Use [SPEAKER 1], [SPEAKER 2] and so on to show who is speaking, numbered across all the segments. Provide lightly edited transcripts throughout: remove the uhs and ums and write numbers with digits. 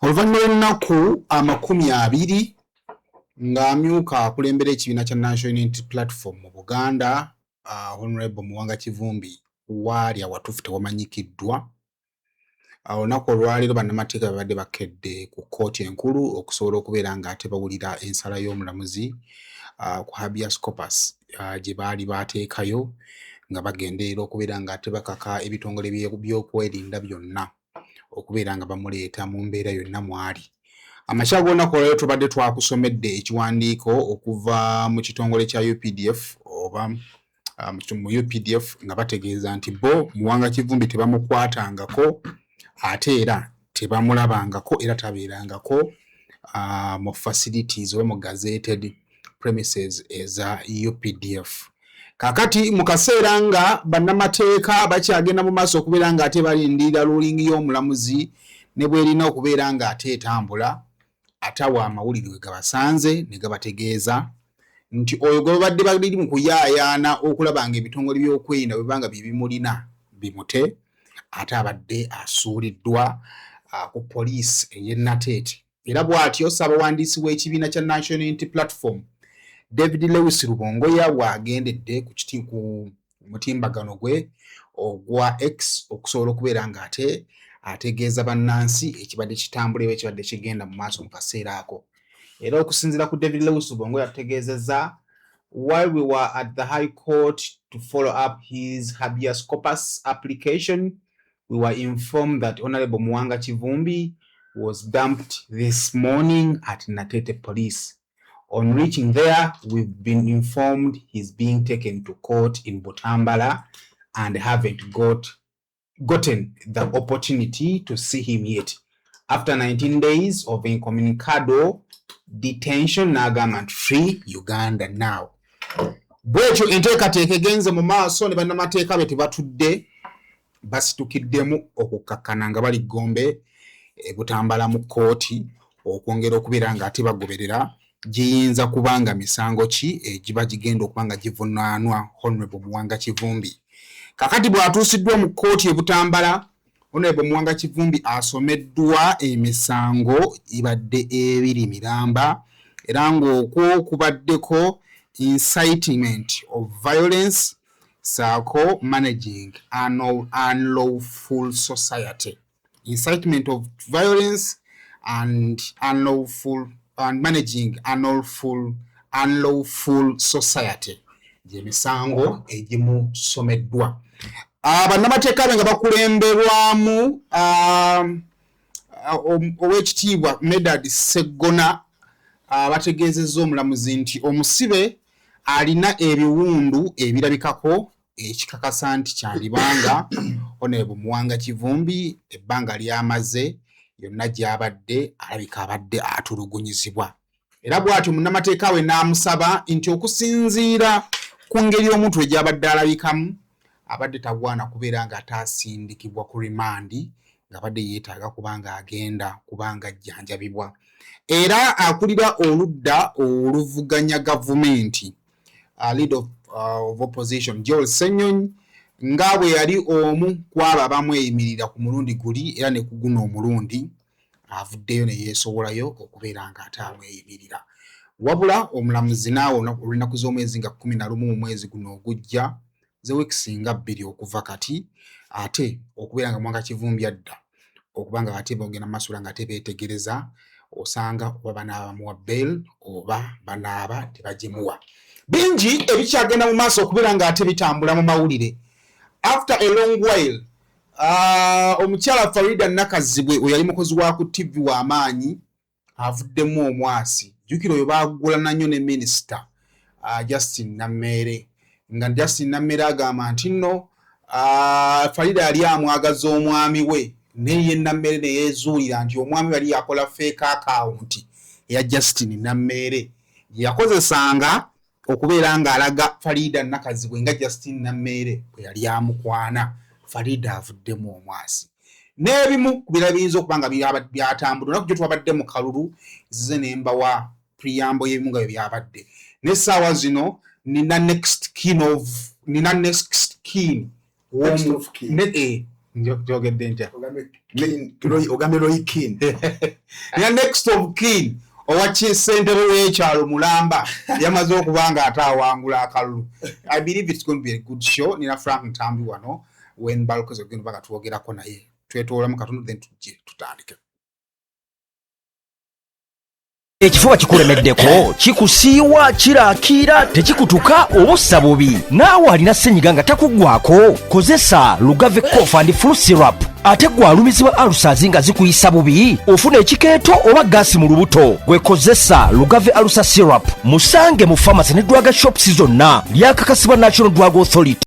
[SPEAKER 1] Oluvannyuma lw'ennaku 20 ng'amyuka akulembera ekibiina kya National Unity Platform mu Buganda, Honorable Muwanga Kivumbi waali awatuufu tewamanyikiddwa. Olunaku olwaleero bannamateeka babadde bakedde ku kkooti enkulu okusobola okubeera ng'ate bawulira ensala y'omulamuzi ku habeas corpus gye baali baateekayo nga bagenderera okubeera ng'ate bakaka ebitongole by'okwerinda byonna okubeera nga bamuleeta mu mbeera yonna mwali. Amakya g'olunaku olwaleero tubadde twakusomedde ekiwandiiko okuva mu kitongole kya UPDF oba mu UPDF nga bategeeza nti bo Muwanga Kivumbi tebamukwatangako ate era tebamulabangako era tabeerangako mu facilities oba mu gazetted premises eza UPDF. Kakati mu kaseera nga bannamateeka bakyagenda mu maaso okubeera ng'ate balindirira ruling y'omulamuzi ne bwerina okubeera ng'ate etambula, atawa amawulire we gabasanze ne gabategeeza nti oyo gwe babadde bali mu kuyaayaana okulaba ng'ebitongole by'okwerinda bwe banga bibimulina bimute, ate abadde asuuliddwa ku poliisi ey'e Nateete. Era bw'atyo ssaabawandiisi w'ekibiina kya National Unity Platform David Lewis Rubongoya bw'agendedde ku mutimbagano gwe ogwa X okusobola okubeera ng'ate ategeeza bannansi ekibadde kitambula oba ekibadde kigenda mu maaso mu kaseera ako. Era okusinziira ku David Lewis Rubongoya yategeezezza, while we were at the High Court to follow up his habeas corpus application, we were informed that Honorable Muwanga Kivumbi was dumped this morning at Nateete Police. On reaching there, we've been informed he's being taken to court in Butambala and haven't gotten the opportunity to see him yet. After 19 days of incommunicado detention, Nagaman free Uganda now. Bwekyo enteekateeka egenze mu maaso ne bannamateeka be tebatudde basitukiddemu okukakkana nga bali Gombe Butambala mu kkooti okwongera okubeera ng'ate bagoberera giyinza kubanga misango ki egiba gigenda okubanga givunaanwa Honorable Muwanga Kivumbi. Kakati bw'atuusiddwa mu kkooti e Butambala, Honorable Muwanga Kivumbi asomeddwa emisango ibadde ebiri miramba era ng'okwo kubaddeko incitement of violence saako managing unlawful society. Incitement of violence and managing unlawful society. Gyemisango egimusomeddwa. Bannamateeka be nga bakulemberwamu ow'ekitiibwa Medard Sseggona bategeezezza omulamuzi nti omusibe alina ebiwundu ebirabikako ekikakasa nti kyalibanga Honorable Muwanga Kivumbi ebbanga lyamaze yonna gy'abadde alabika abadde atulugunyizibwa. Era bw'atyo munnamateeka we n'amusaba nti okusinziira ku ngeri omuntu egy'abadde alabikamu abadde tagwana kubeera nga ataasindikibwa ku rimandi ng'abadde yeetaaga kubanga agenda kubanga ajjanjabibwa. Era akulira oludda oluvuganya gavumenti leader of opposition Joel Ssenyonyi nga bwe yali omu ku abo abamweyimirira ku mulundi guli era ne ku guno omulundi avuddeyo ne yeesowolayo okubeera ng'ate amweyimirira. Wabula omulamuzi naawe olunaku z'omwezi nga 11 mu mwezi guno ogujja ze weeks nga 2 okuva kati ate okubeera nga Muwanga Kivumbi adda okubanga ate bogenda masula nga tebeetegereza osanga oba banaaba muwa bail oba banaaba tebagimuwa. Bingi ebikyagenda mu maaso okubeera ng'ate bitambula mu mawulire. After a long while, omukyala Farida Nakazibwe oyo yali mukozi wa ku TV w'amaanyi avuddemu omwasi. Jjukira oyo baagulana nnyo ne minisita Justin Namere. Nga Justin Namere agamba nti nno Farida yali amwagaza omwami we naye Namere ne yeezuulira nti omwami yali yakola fake account eya Justin Namere yakozesanga okubeera ng'alaga Farida Nakazibwe nga Justin Namere bwe yali amukwana. Farida avuddemu omwasi. N'ebimu ku bira biyinza okuba nga byatambula olunaku gye twabadde mu kalulu zize ne mbawa priyambo y'ebimu nga bwe byabadde. N'essaawa zino nina next kin Njogedde ntya.
[SPEAKER 2] Ogambe Roy King.
[SPEAKER 1] Ya next of kin. Owachi ssentebe w'ekyalo Mulamba yamaze okubanga atawangula akalulu. I believe it's going to be a good show. Nina Frank Ntambi wano when Balkoze ogenda baga tuwogerako naye. Twetoola mu katundu then tujje tutandike.
[SPEAKER 3] Ekifuba kikulemeddeko kikusiiwa kiraakira tekikutuka obussa bubi naawe alina ssenyiga nga takuggwako kozesa Lugave cough and flu syrup ate gwe alumizibwa alusazi nga zikuyisa bubi ofuna ekikeeto oba gaasi mu lubuto gwe kozesa Lugave alusa syrup musange mu pharmacy ne drug shops zonna lyakakasibwa National Drug Authority.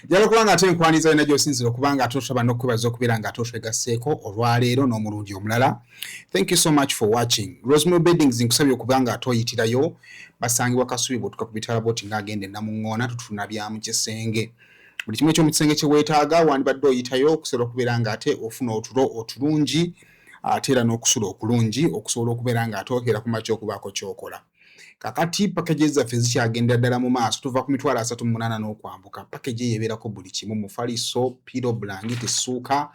[SPEAKER 1] Jalo kubanga ate enkwaniza ina gyosinzira okubanga atoshaba n'okwebaza okubeera nga atoshegaseeko olwaleero n'omulungi omulala. Thank you so much for watching. Rosemary Beddings nkusabye okubanga atoyitirayo basangibwa Kasubi bwotuka ku bitala boti ng'agenda Namuŋŋoona tutuna byamu Kisenge. Buli kimu ekyo mu kisenge kye weetaaga wandibadde oyitayo okusobola okubeera nga ate ofuna otulo otulungi ate era n'okusula okulungi okusobola okubeera nga atookera ku makya okubaako ky'okola. Kakati packages zaffe zikyagenda ddala mu maaso tuva ku mitwalo 38 n'okwambuka. Package yeebeerako buli kimu mufaliso, pilo, blanket, essuuka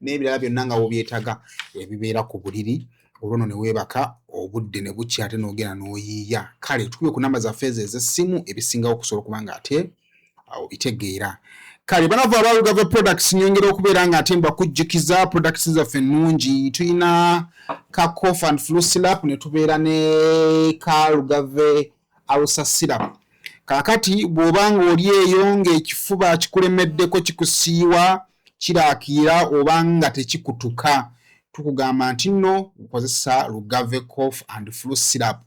[SPEAKER 1] n'ebirala byonna nga wobyetaaga ebibeera ku buliri. Olwo ne weebaka obudde ne bukya ate n'ogenda n'oyiiya. Kale tukubye ku namba zaffe ez'essimu ebisingawo okusobola okuba nga ate obitegeera. Kale banava abalugave products nyongera okubeera nga ate mbakujjukiza products zaffe nnungi. Tulina ka cough and flu syrup ne tubeera ne ka Lugave alusa syrup. Kakati bw'obanga oli eyo ng'ekifuba kikulemeddeko kikusiiwa kiraakira oba nga tekikutuka tukugamba nti nno okozesa Lugave cough and flu syrup.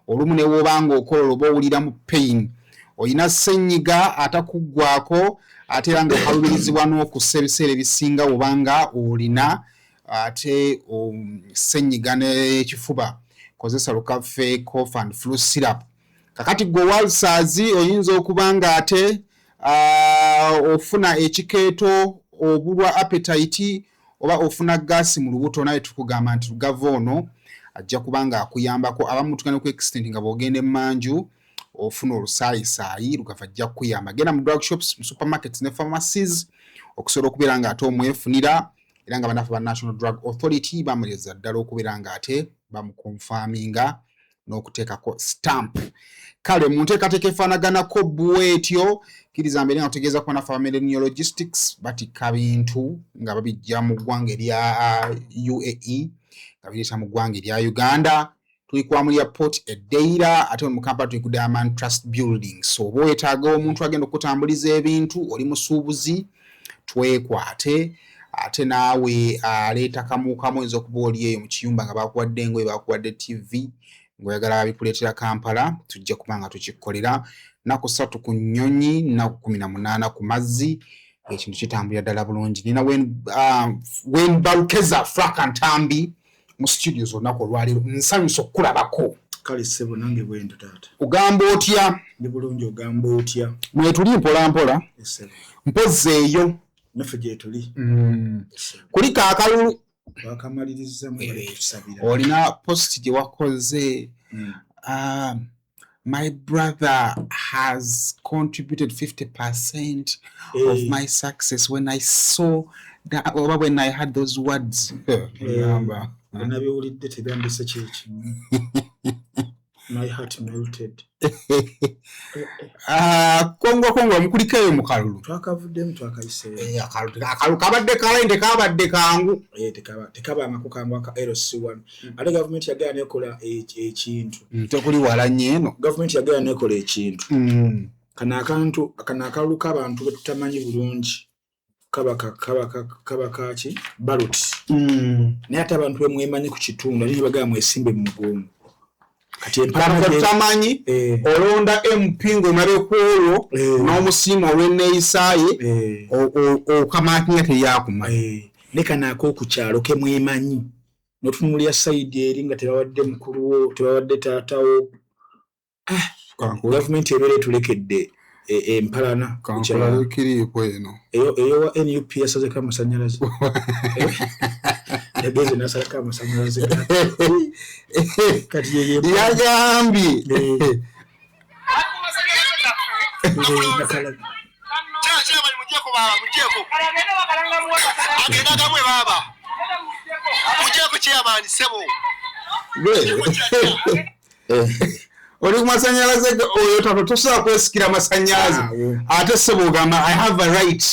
[SPEAKER 1] Olumu ne w'obanga okola oba owulira mu pain oyina ssenyiga atakuggwako ate era nga okalubirizibwa n'okussa ebiseera ebisinga obanga olina ate ssenyiga n'ekifuba kozesa Lugave cough and flu syrup. Kakati gwe walsazi oyinza okuba nga ate ofuna ekikeeto obulwa appetite oba ofuna gaasi mu lubuto naye tukugamba nti Lugave ono ajja kubanga akuyambako abamu tukane ku extent nga bw'ogenda emmanju ofuna olusaayisaayi Lugave ajja kukuyamba. Genda mu drug shops, mu supermarkets ne pharmacies okusobola okubeera nga ate omwefunira era nga banafu ba National Drug Authority bamuleeza ddala okubeera nga ate bamukonfaminga n'okuteekako stamp. Kale mu nteekateeka efaanaganako bwetyo kkiriza mbeera nga tutegeeza ku banafu aba logistics batikka bintu nga babijja mu ggwanga erya UAE nga bireeta mu ggwanga erya Uganda. Tuli ku Amuli Port Edeira ate mu Kampala tuli ku Diamond Trust Building. So oba weetaaga omuntu agenda okutambuliza ebintu oli musuubuzi twekwate ate naawe aleeta kamuukamu oyinza okuba oli eyo mu kiyumba nga bakuwadde engoye bakuwadde TV ng'oyagala bikuleetera Kampala tujja kuba nga tukikkolera nnaku 3 ku nnyonyi nnaku 18 ku mazzi ekintu kitambulira ddala bulungi. Nina when Balkeza Frank Ntambi mu studios olunaku olwaleero nsanyusa okkulabako.
[SPEAKER 2] Kale ssebo nange bwendo taata.
[SPEAKER 1] Ogamba otya?
[SPEAKER 2] Ndi bulungi ogamba otya?
[SPEAKER 1] Mwe tuli mpola mpola. Mpozeeyo.
[SPEAKER 2] Naffe gye tuli.
[SPEAKER 1] Kuli kaakalulu.
[SPEAKER 2] Wakamaliriza mu tusabira.
[SPEAKER 1] Olina post gye wakoze. My brother has contributed 50% of my success when I saw that, or when I had those words. Remember.
[SPEAKER 2] Nabiwulidde tebyandise kyeki. My heart melted.
[SPEAKER 1] Kongo mukulikeyo mu kalulu.
[SPEAKER 2] Twakavuddemu twakayiseeyo.
[SPEAKER 1] Akalu kabadde kalende kabadde kangu.
[SPEAKER 2] Tekaba amakukangu aka LC1. Ate government yagala nekola ekintu.
[SPEAKER 1] Tekuli wala nyeeno.
[SPEAKER 2] Government yagala nekola ekintu. Kana akalulu k'abantu betutamanyi bulungi. Kaba kaki ballot. Naye ate abantu bemwemanyi ku kitundu ate bagala mwesimbe mu mugongo. Kati empaka
[SPEAKER 1] tamanyi olonda MP ng'omale kwolwo n'omusiima olw'enneeyisaaye okamaatinya teyaakumanyi.
[SPEAKER 2] Ne kanaako ku kyalo ke mwemanyi n'otunulira sayidi eri nga tebawadde mukulu wo tebawadde taatawo. Gavumenti ebeera etulekedde empalana
[SPEAKER 1] kampala kiri kweno
[SPEAKER 2] eyo NUP yasaze kama masanyalaze ebeze nasala kama masanyalaze kati yeye
[SPEAKER 1] yagambi oli kumasanyalaze oyo tosobola kwesikira masanyalaze ate sebo ogamba I have a right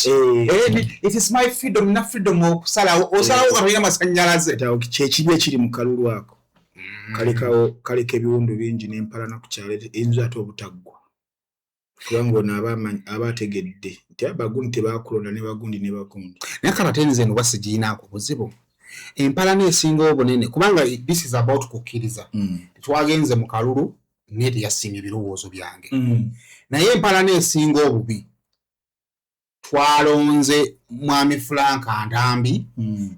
[SPEAKER 1] it is my freedom na freedom okusalawo osalawo katolina masanyalaze
[SPEAKER 2] kyekibi ekiri mu kalulu ako kaleka ebiwundu bingi n'empalana ku kyalo eyinza ate obutaggwa kubanga ono abategedde nti abagundi tebakulonda ne bagundi naye
[SPEAKER 1] kati nze eno basigiinaako buzibu empalana esinga obunene kubanga this is about kukkiriza tetwagenze mu kalulu naye teyasimya ebirowoozo byange naye empalana esinga obubi twalonze mwami Franka Ndambi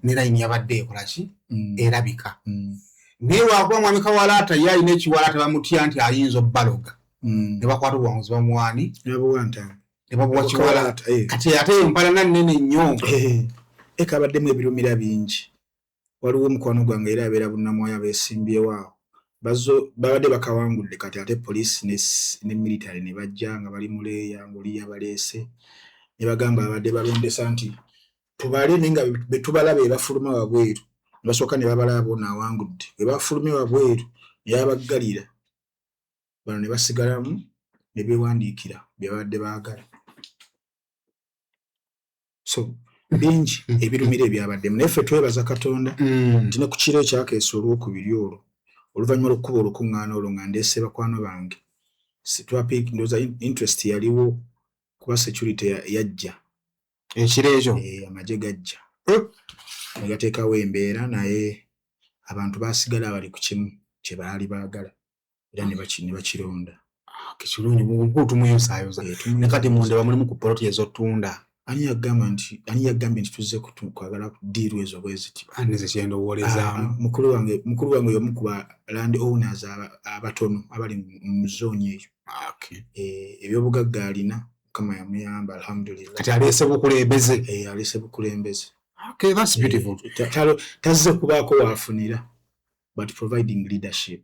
[SPEAKER 1] ne layini yabadde ekolaki erabika naye lwakuba mwami Kawalaata ye alina ekiwalaata bamutya nti ayinza obbaloga ne bakwata obuwanguzi bamuwaani ne babuwa kiwalaata kati ate empalana nnene nnyo
[SPEAKER 2] ekabaddemu ebirumira bingi waliwo omukwano gwange era abeera bunnamwaya beesimbyewo babadde bakawangudde kati ate poliisi ne military ne bajja nga bali muleeya ng'oli yabaleese ne bagamba babadde balondesa nti tubale naye nga betubalaba ebafuluma wabweru ne basooka ne babalaba boona awangudde bwe bafulumye wabweru ne babaggalira bano ne basigalamu ne beewandiikira bye babadde baagala so bingi ebirumira ebyabaddemu naye ffe twebaza Katonda nti ne ku kiro ekyakeesa olwokubiri olwo oluvannyuma lw'okukuba olukuŋŋaana olwo nga ndeese bakwano bange ndowooza interest yaliwo kuba security yajja
[SPEAKER 1] ekiro ekyo
[SPEAKER 2] amagye gajja ne gateekawo embeera naye abantu baasigala bali ku kimu kye baali baagala era ne bakironda
[SPEAKER 1] kirungi mutumuyosaayoza ne kati munda bamulimu ku poloti ez'otunda
[SPEAKER 2] ani yagambye nti tuzze kwagala diiru ezo bweziti
[SPEAKER 1] aneze kyendowolezaamu
[SPEAKER 2] mukulu wange y'omu ku ba land owners abatono abali mu zooni eyo ebyobugagga alina Mukama yamuyamba alhamdulillah
[SPEAKER 1] kati aleese bukulembeze
[SPEAKER 2] aleese bukulembeze
[SPEAKER 1] that's beautiful
[SPEAKER 2] tazze kubaako waafunira but providing leadership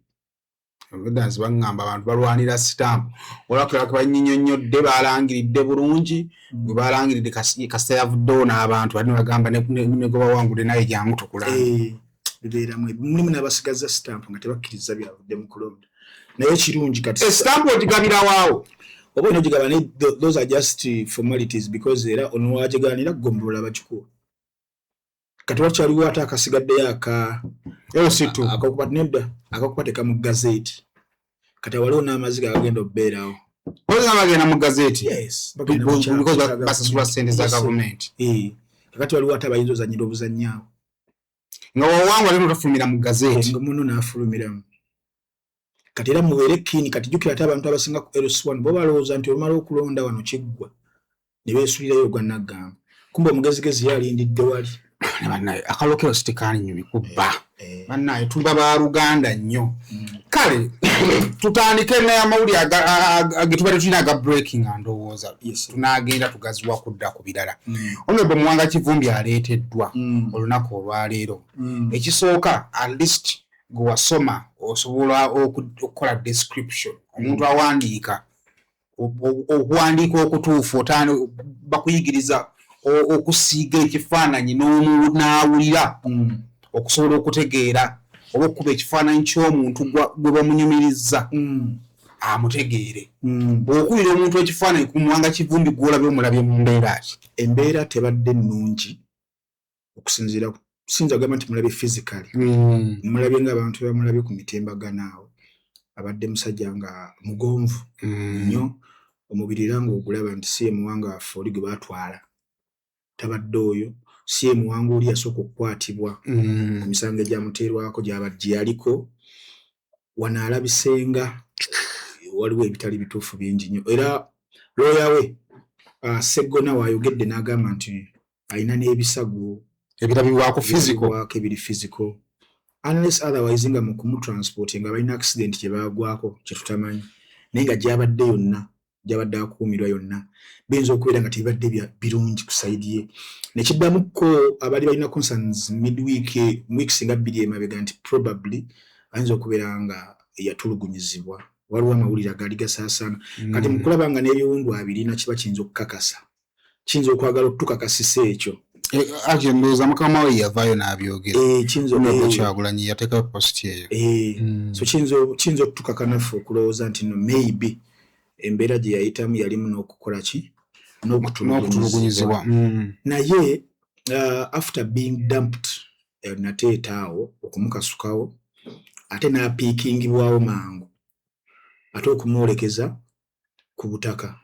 [SPEAKER 1] evidence bangamba abantu balwanira stamp olwakira banyinyonnyodde balangiridde bulungi bwe balangiridde kaseera vuddewo n'abantu bali bagamba ne goba wangudde naye jangu tukulanga
[SPEAKER 2] bibeeramu mulimu n'abasigaza stamp nga tebakkiriza byavudde mu kulonda naye kirungi kati
[SPEAKER 1] stamp ogigabira waawo
[SPEAKER 2] oba onogigaba naye those are just formalities because era ono wagigaanira ggombolola bakikuwa kati wakyaliwo ate akasigaddeyo akakuba nedda akakupateeka mu gazeeti kati waliwo n'amaziga agagenda obbeerawo
[SPEAKER 1] bagenda mu gazeeti because basasula ssente za gavumenti
[SPEAKER 2] kakati waliwo ate abayinza ozannyira obuzannyawo
[SPEAKER 1] nga wawangwa lino tafulumira mu gazeeti
[SPEAKER 2] nga muno n'afulumiramu kati era mubeere kiini kati jjukira ate abantu abasinga ku LC1 bo balowooza nti omala okulonda wano kiggwa ne beesulirayo gwa naggamba kumbe omugezigezi yalindidde wali
[SPEAKER 1] bannaye akalokero sitekaani nnyo bikubba bannaye tuba baluganda nnyo kale tutandike n'amawulire getubadde tulina aga breaking andowooza tunaagenda tugaziwa kudda ku birala Honorable Muwanga Kivumbi aleeteddwa olunaku olwaleero ekisooka at least gwe wasoma osobola okukola description omuntu awandiika okuwandiika okutuufu otaano bakuyigiriza okusiiga ekifaananyi n'awulira okusobola okutegeera oba okuba ekifaananyi ky'omuntu gwe bamunyumirizza amutegeere okubira omuntu ekifaananyi ku Muwanga Kivumbi gw'olabye omulabye mu mbeera ki
[SPEAKER 2] embeera tebadde nnungi okusinziira kugamba nti mulabye physically mulabye ng'abantu bamulabye ku mitimbagano awo abadde musajja nga mugonvu nnyo omubiri era ng'ogulaba nti si ye Muwanga waffe oli gwe baatwala tabadde oyo si ye Muwanga oli yasooka okukwatibwa ku misango egyamuteerwako gy'abajje yaliko wano alabisenga waliwo ebitali bituufu bingi nnyo era looya we Seggona wayogedde n'agamba nti alina n'ebisago
[SPEAKER 1] ebirabibwako physical
[SPEAKER 2] ebiri physical unless otherwise nga mu kumutransport nga balina accident gye baagwako kye tutamanyi naye nga gyabadde yonna gyabadde akuumirwa yonna biyinza okubeera nga tebibadde birungi ku sayidi ye. Nekiddamuko abali balina concerns midweek weeks nga 2 emabega nti probably ayinza okubeera nga yatulugunyizibwa. Waliwo amawulire agali gasaasaana kati mukulaba nga n'ebiwundu abirina kiba kiyinza okukakasa, kiyinza okwagala okutukakasisa ekyo.
[SPEAKER 1] Aje ndowooza mukama we yavaayo n'abyogera Kyagulanyi yateeka post eyo.
[SPEAKER 2] So kiyinza okutukaka naffe okulowooza nti no maybe embeera gye yayitamu yalimu n'okukola ki n'okutulugunyizibwa. Naye after being dumped nateetaawo okumukasukawo ate n'apiikingibwawo mangu ate okumwolekeza ku butaka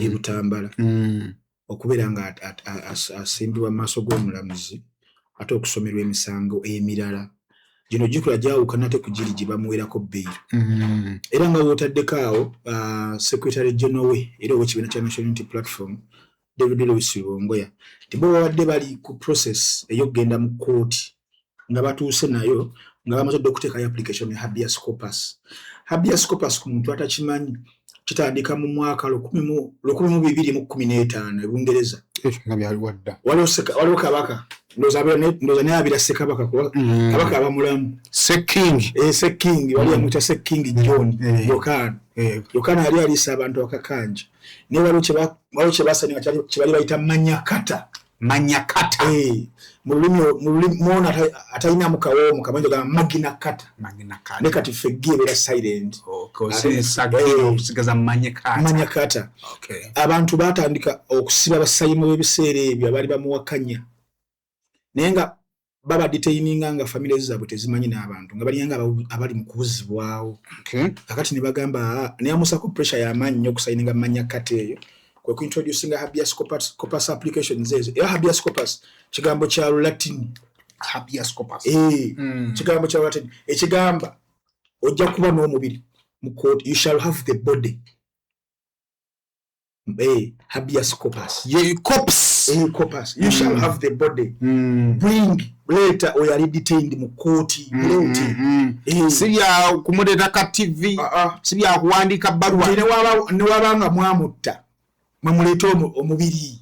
[SPEAKER 2] ebutambala okubeera nga asimbibwa mu maaso g'omulamuzi ate okusomerwa emisango emirala gino gikola gyawukana ate ku giri gye bamuwerako bbeeyi. Era nga wootaddeko awo Secretary General we era ow'ekibiina kya National Unity Platform David Lewis Longoya tibo babadde bali ku process ey'okugenda mu kkooti nga batuuse nayo nga bamaze okuteekayo application ya habeas corpus. Habeas corpus ku muntu atakimanyi kitandika mu mwaka 1215 Ebungereza. Waliwo kabaka ndoza ne abira Ssekabaka kuba kabaka abamulamu Ssekking wali amwita Ssekking John Yokana yali alisa abantu akakanja ne waliwo kye basanya kye bali bayita manyakata mu lulimi mwona atayina mukawo mukamanjo ga magina kata ne kati feggie bera silent
[SPEAKER 1] okusigaza manyakata.
[SPEAKER 2] Abantu batandika okusiba abasayimu b'ebiseera ebyo abali bamuwakanya naye nga baba detaininga nga family zaabwe tezimanyi n'abantu nga bali nga abali mu kubuzibwawo. Kakati ne bagamba ne amusako pressure y'amaanyi nnyo okusayininga manyakata eyo kwe kuintroducinga habeas corpus applications ezo. Era habeas corpus kigambo kya Latin
[SPEAKER 1] habeas corpus
[SPEAKER 2] kigambo kya Latin ekigamba ojja kuba n'omubiri mu court, you shall have the body. Habeas corpus corpus you shall have the body. Bring later or you detained mu court
[SPEAKER 1] sibya kumuleta ka TV sibya kuwandika baruwa
[SPEAKER 2] ne wabanga mwamutta mamuleta omubiri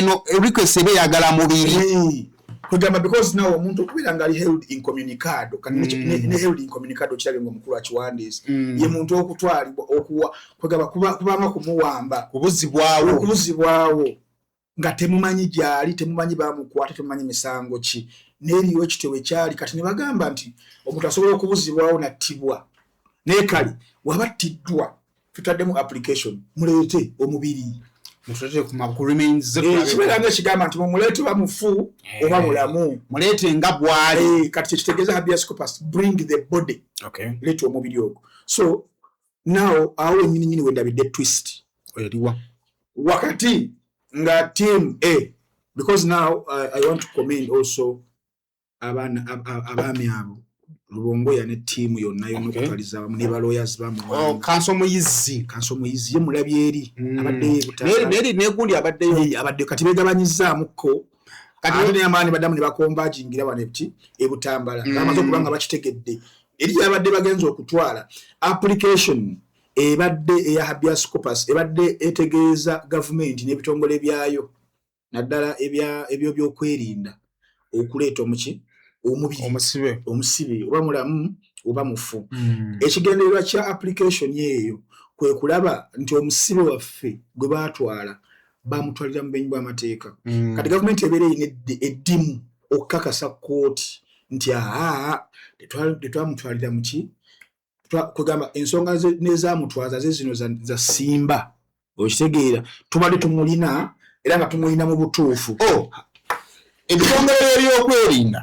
[SPEAKER 1] no request ebe yagala mubiri
[SPEAKER 2] kugamba because now omuntu okubira nga ali held incommunicado kandi ne held incommunicado kyali ngo mukulu akiwandiisa ye muntu okutwalibwa okuwa kugamba kubanga kumuwamba kubuzibwawo nga temumanyi gyali temumanyi bamukwata temumanyi misango ki n'eriyo ekitewe kyali kati ne bagamba nti omuntu asobola okubuzibwawo nattibwa naye kali wabattiddwa tutaddemu application mulete omubiri
[SPEAKER 1] mutulete ku remains
[SPEAKER 2] kibera nga kigamba nti mulete bamufu oba mulamu
[SPEAKER 1] mulete nga bwali
[SPEAKER 2] kati kitegeeza habeas corpus bring the body lete omubiri ogwo. So now awo nyini wendabidde twist
[SPEAKER 1] eriwa
[SPEAKER 2] wakati nga team A because now I want to commend also abami abo Lubongoya ne team yonna yonokutaliza ne ba lawyers bamu
[SPEAKER 1] kanso muyizi
[SPEAKER 2] ye mulabye eri abadde butaka
[SPEAKER 1] ne gundi
[SPEAKER 2] abadde kati begabanyizaamu ko kati ne amani badamu ne bakomba jingira bane buti ebutambala bamaze okubanga bakitegedde eri abadde bagenza okutwala application ebadde eya habeas corpus ebadde etegeeza government n'ebitongole byayo naddala ebyo byokwerinda okuleeta omusibe oba mulamu oba mufu. Ekigendererwa kya application yeeyo kwe kulaba nti omusibe waffe gwe baatwala bamutwalira mu benyi bw'amateeka. Kati gavumenti ebeera eddimu okukakasa kooti nti tetwamutwalira muki kugamba ensonga nezamutwaza ze zino za simba okitegeera tubadde tumulina era nga tumulina mu butuufu.
[SPEAKER 1] Ebitongole by'okwerinda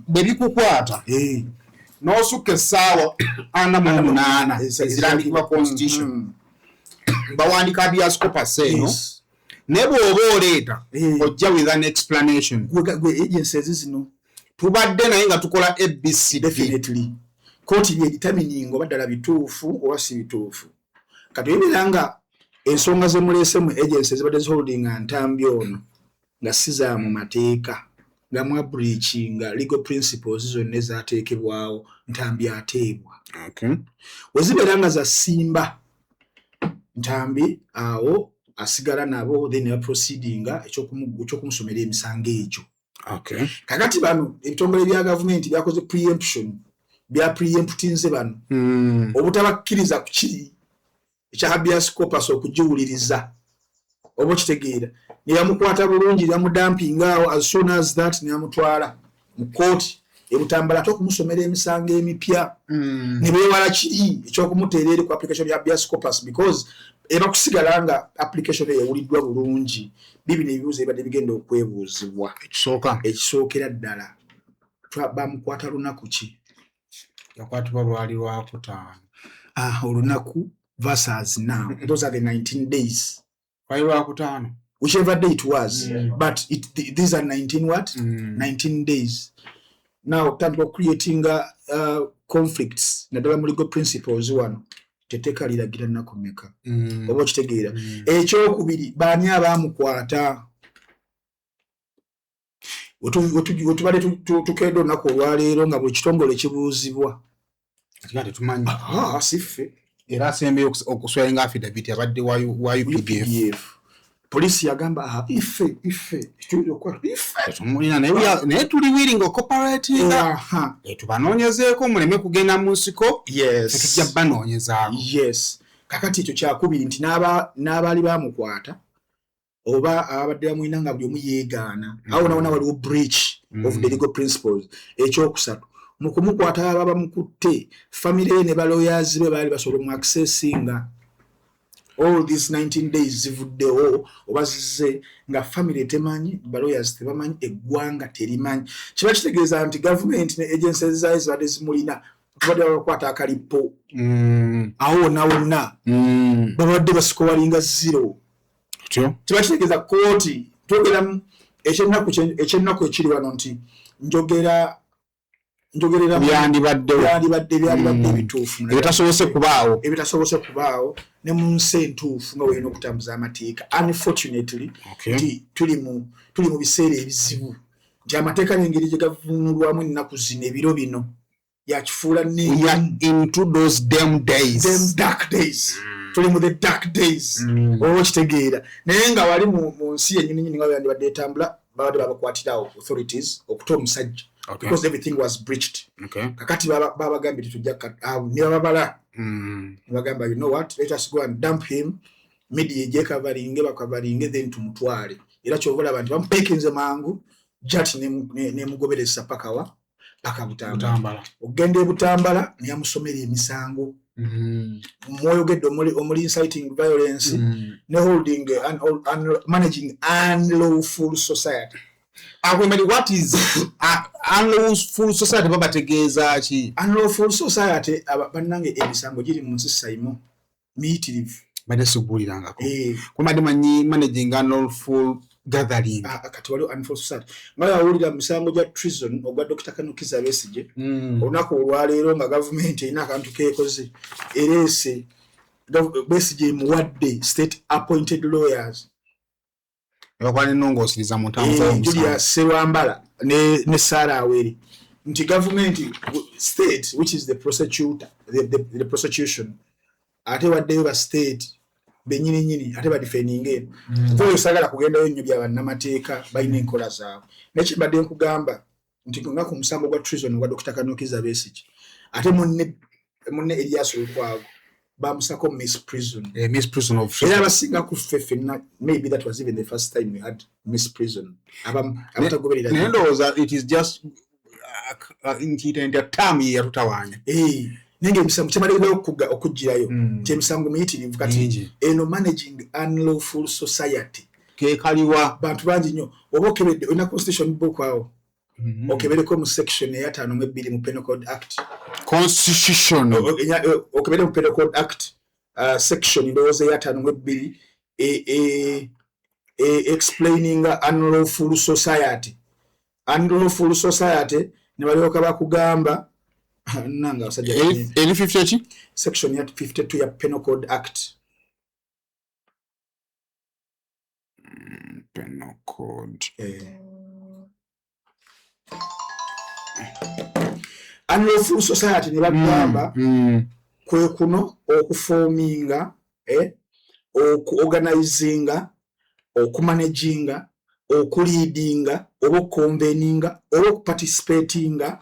[SPEAKER 1] bwe bikukwata n'osukka essaawa 48 ezirandikibwa constitution bawandika habeas corpus eno ne bw'oba oleeta ojja with an explanation.
[SPEAKER 2] Gwe agencies zino
[SPEAKER 1] tubadde naye nga tukola ABC
[SPEAKER 2] definitely kooti yedetermining oba ddala bituufu oba si bituufu. Kati ebira nga ensonga ze muleese mu agencies zibadde ziholding ntambi ono nga siza mu mateeka nga mwa breachinga legal principles zonna ezaateekebwawo ntambi ateebwa. Wezibeera nga za simba Ntambi awo asigala nabo then ya proceedinga ekyokumusomera emisango egyo.
[SPEAKER 1] Okay.
[SPEAKER 2] Kakati bano ebitongole bya government byakoze preemption bya preemptinze bano obutabakkiriza ku kiri ekya habeas corpus okujiwuliriza obo kitegeera ne yamukwata bulungi yamudampinga awo as soon as that ne yamutwala mu court ebutambala tokumusomera emisango emipya ne bewala kiri ekyokumuteerera ku application ya habeas corpus because eba kusigala nga application eyawuliddwa bulungi bibino ebibuuzo ebadde bigenda okwebuuzibwa. Ekisookera ddala bamukwata lunaku ki?
[SPEAKER 1] Yakwatibwa lwali Lwakutaano.
[SPEAKER 2] Olunaku versus now. Those are the 19 days.
[SPEAKER 1] Why Lwakutaano?
[SPEAKER 2] Whichever day it was. But these are 19 what? 19 days. Now, time of creating conflicts. Nadala mu legal principles one. Teteka liragira nakomeka. Obo kitegeera. Ekyokubiri baani abamukwata. Otubale tukedo nako olwaleero nga buli kitongole kibuuzibwa.
[SPEAKER 1] Kati tumanyi.
[SPEAKER 2] Sife.
[SPEAKER 1] Era asembe okuswalinga affidavit abadde wa UPDF.
[SPEAKER 2] Polisi yagamba ife
[SPEAKER 1] tumulina naye tuli willing cooperating tubanoonyezeeko muleme kugenda mu nsiko tujja banoonyezaako.
[SPEAKER 2] Kakati ekyo kyakubiri nti n'abaali bamukwata oba abadde bamulina nga buli omu yeegaana awo nawona waliwo breach of the legal principles. Ekyokusatu mu kumukwata aba bamukutte family ne balawyers be baali basobola mu accessinga all these 19 days zivuddewo oba zize nga family temanyi balawyers tebamanyi eggwanga terimanyi. Kiba kitegeeza nti government ne agencies zayo zibadde zimulina tubadde bakwata akalipo awo wonna babadde basikowalinga zero. Kiba kitegeeza kooti twogeramu ekyennaku ekiri wano nti njogerera byandibadde ebituufu ebitasobose kubaawo ne mu nsi entuufu nga weerina okutambuza amateeka. Unfortunately tuli mu biseera ebizibu nti amateeka n'engeri gye gavunulwamu ennaku zino ebiro bino yakifuula
[SPEAKER 1] into those them
[SPEAKER 2] dark days. Tuli mu the dark days. Oba kitegeera naye nga wali mu nsi yennyini nga byandibadde etambula babadde babakwatirawo authorities okuta omusajja because everything was breached. Kakati babagambye tujja ne bababala ne bagamba you know what, let us go and dump him media je covering then tumutwale. Era kyobola abantu bamupekinze mangu jati ne mugoberesa paka Butambala. Ogende Butambala ne yamusomera emisango. Moyogedde omuli inciting violence ne holding and managing unlawful society.
[SPEAKER 1] What is unlawful society? Baba tegeeza ki?
[SPEAKER 2] Unlawful society bannange emisango giri mu nsi sayimo miyitirivu.
[SPEAKER 1] Bade subulirangako. Kumadi manyi managing unlawful gathering.
[SPEAKER 2] Kati waliwo unlawful society. Nga yawulira misango gya treason ogwa Dr. Kanukiza Besigye. Olunaku olwaleero nga government erina akantu keekoze ereese Besigye muwadde state appointed lawyers.
[SPEAKER 1] Yakwani nongo osiriza mutambo
[SPEAKER 2] Julia Serwambala ne Sarah Aweri nti government state which is the prosecutor the prosecution ate wadde ba state benyini ate ba defending ko sagala kugenda nnyo bya bannamateeka bayina enkola zaabwe nekibadde nkugamba nti ngako musambo gwa treason gwa Dr. Kanukiza Besigye ate munne Elias Lukwago bamusako misprison
[SPEAKER 1] of
[SPEAKER 2] era basinga ku fefena. Maybe that was even the first time we had misprison abatagoberera
[SPEAKER 1] nendoza it is just in term ya tutawanya
[SPEAKER 2] nenge misango kyabalira okujirayo kyemisango miyitirivu kati eno managing unlawful society
[SPEAKER 1] kekaliwa
[SPEAKER 2] bantu bangi nnyo oba okebedde olina constitution book awo okebereko mu section ya 5 mu Penal Code Act
[SPEAKER 1] constitution
[SPEAKER 2] okebere mu Penal Code Act section ndowooza ya 5 explaining unlawful society ne balyoka bakugamba nanga basajja
[SPEAKER 1] 50
[SPEAKER 2] section ya 52 ya Penal Code Act.
[SPEAKER 1] Penal Code
[SPEAKER 2] unlawful society ne bagamba kwe kuno okuforminga organizinga okumanaginga okuleadinga obuconveninga obuparticipatinga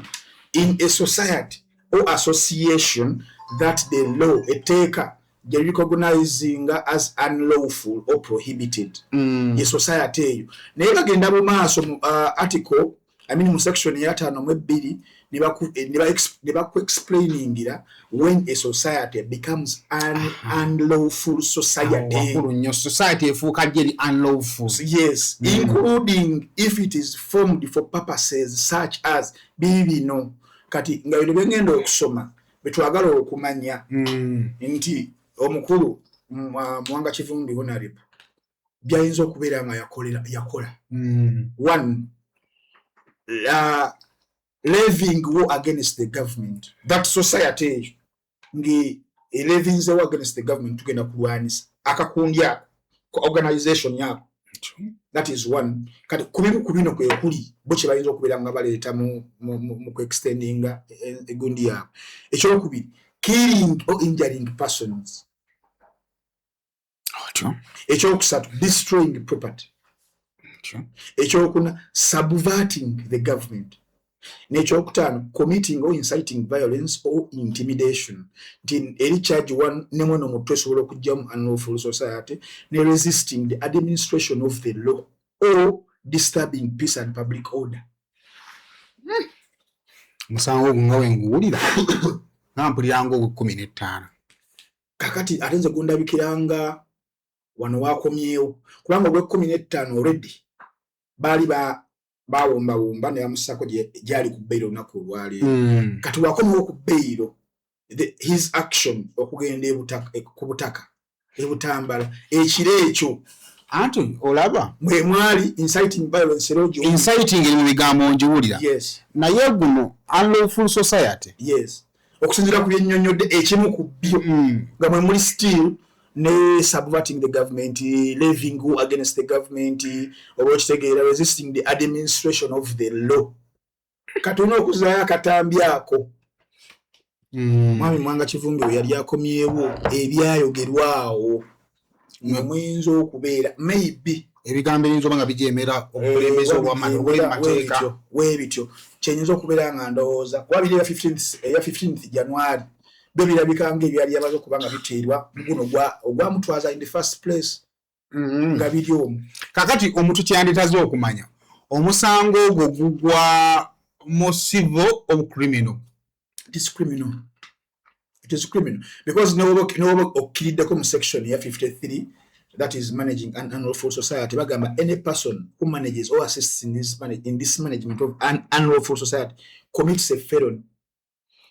[SPEAKER 2] in a society or association that the law eteka recognizing as unlawful or prohibited. A society naye bagenda mu maaso mu article mu section ya 5 mu 2 niba explaining when a society becomes an unlawful society.
[SPEAKER 1] Society efuuka gye unlawful.
[SPEAKER 2] Yes, including if it is formed for purposes such as bibino kati nga bino bengenda okusoma betwagala okumanya nti omukulu Muwanga Kivumbi Honorable byayinza okubeera nga yakola. One, levying war against the government. That society ngi levying war against the government tugenda kulwanisa akakundya organization yako. That is one. Kati kubino kwe kuli boche bayinza okubeera nga baleeta mu extending egundi yabo. Ekyokubiri, killing or injuring persons. Ekyokusatu, destroying property. Ekyokuna, subverting the government. Nekyokutaano, committing or inciting violence or intimidation. Eri charge one nemono mutwe sobola okujjamu unlawful society ne resisting the administration of the law or disturbing peace and public order.
[SPEAKER 1] Musango nga wenguulira nampuliranga 15.
[SPEAKER 2] Kakati atenze gundabikiranga wano wakomyewo kubanga 15 already bali bawomba ne bamusako gyali ku bailo naku olwali. Kati wakomyewo ku bailo his action okugenda ku butaka ebutambala ekiro ekyo
[SPEAKER 1] anti olaba
[SPEAKER 2] mwe mwali inciting violence rojo
[SPEAKER 1] inciting eri mu bigambo njiwulira.
[SPEAKER 2] Yes,
[SPEAKER 1] naye guno unlawful society.
[SPEAKER 2] Yes, okusinzira ku byennyonnyodde ekimu ku byo nga mwe muli still ne subverting the government, levying war against the government, or resisting the administration of the law. Katono okuzaayo akatambi ako. Mwami Muwanga Kivumbi we yali akomyewo ebyayogerwawo muyinza okubeera maybe
[SPEAKER 1] ebigambo ebiyinza oba nga bijeemera obukulembeze obw'amateeka
[SPEAKER 2] weebityo kyenyinza okubeera nga ndowooza kuba biri ya 15th January byo birabika ng'ebyali yabaza okuba nga biteerwa guno ogwamutwaza in the first place nga biri omwo.
[SPEAKER 1] Kakati omuntu kyanditaze okumanya omusango ogwo gugwa mu civil or criminal.
[SPEAKER 2] It is criminal. It is criminal because no okiriddeko mu section ya 53 that is managing an unlawful society bagamba any person who manages or assists in this management of an unlawful society commits a felony,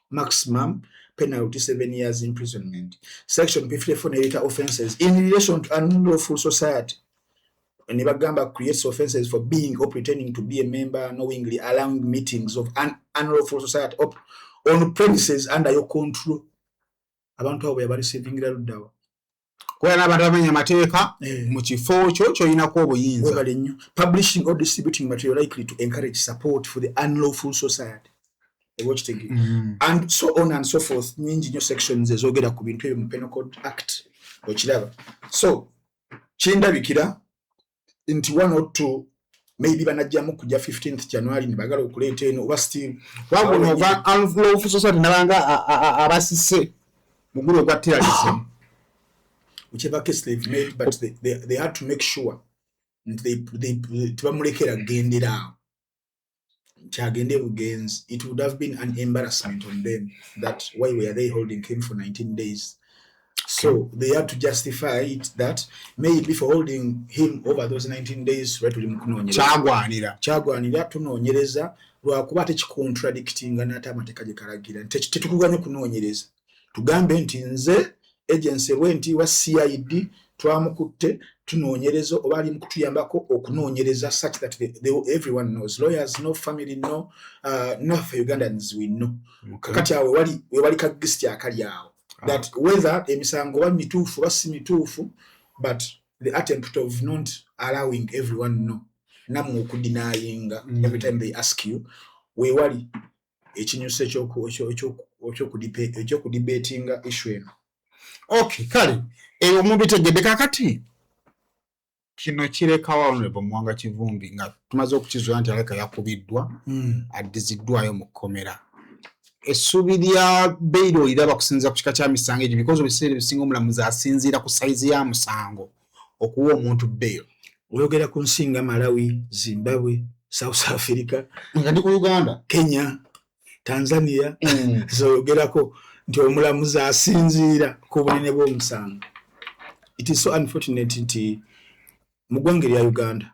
[SPEAKER 2] maximum penalty 7 years imprisonment. Section 54 narrator offenses in relation to an unlawful society and bagamba creates offenses for being or pretending to be a member, knowingly allowing meetings of an unlawful society on premises under your control. Abantu abo yabali savingira luddawa
[SPEAKER 1] kwa n'abantu bamenya amateeka mu kifo kyo ky'oyinako obuyinza.
[SPEAKER 2] Webale nnyo. Publishing or distributing material likely to encourage support for the unlawful society. And so on and so forth. Nyingi nnyo sections ezogera ku bintu ebyo mu Penal Code Act okiraba. So kindabikira nti 1 or 2 maybe banajjamu kujja 15th January ne bagala okuleeta eno oba still
[SPEAKER 1] wabona oba unlawful society nabanga abasise mugulu kwa terrorism.
[SPEAKER 2] Whichever case they've made, but they had to make sure they tubamulekera gendera chagende bugenzi. It would have been an embarrassment on them that why were they holding him for 19 days. So they had to justify it that maybe for holding him over those 19 days right tuli mukunonyereza chagwanira tunonyereza lwakuba tekicontradicting n'ate amateeka gye kalagira tetukuganya kunonyereza tugambe nti nze agency wenti wa CID twamukutte tunonyereza oba ali mukutuyambako okunonyereza such that everyone knows, lawyers know, family know, no for Ugandans we know. Kakati awe wali kagisti akali awo that whether emisango ba mituufu basi mituufu but the attempt of not allowing everyone know namu okudenyinga every time they ask you we wali ekinyuso ekyokudebatinga issue eno.
[SPEAKER 1] Okay, kale omuntu tegedde kakati kino kirekawo Honorable Muwanga Kivumbi nga tumaze okukizuula nti aleka yakubiddwa addiziddwayo mu kkomera. Essuubi lya beyiro oliraba kusinziira ku kika kya misango egyo because ebiseera ebisinga omulamuzi asinziira ku sayizi ya musango okuwa omuntu beyiro.
[SPEAKER 2] Oyogera ku nsi nga Malawi, Zimbabwe, South Africa,
[SPEAKER 1] nga ndi ku Uganda,
[SPEAKER 2] Kenya, Tanzania, zoyogerako nti omulamuzi asinziira ku bunene bw'omusango. It is so unfortunate nti mu ggwanga lya Uganda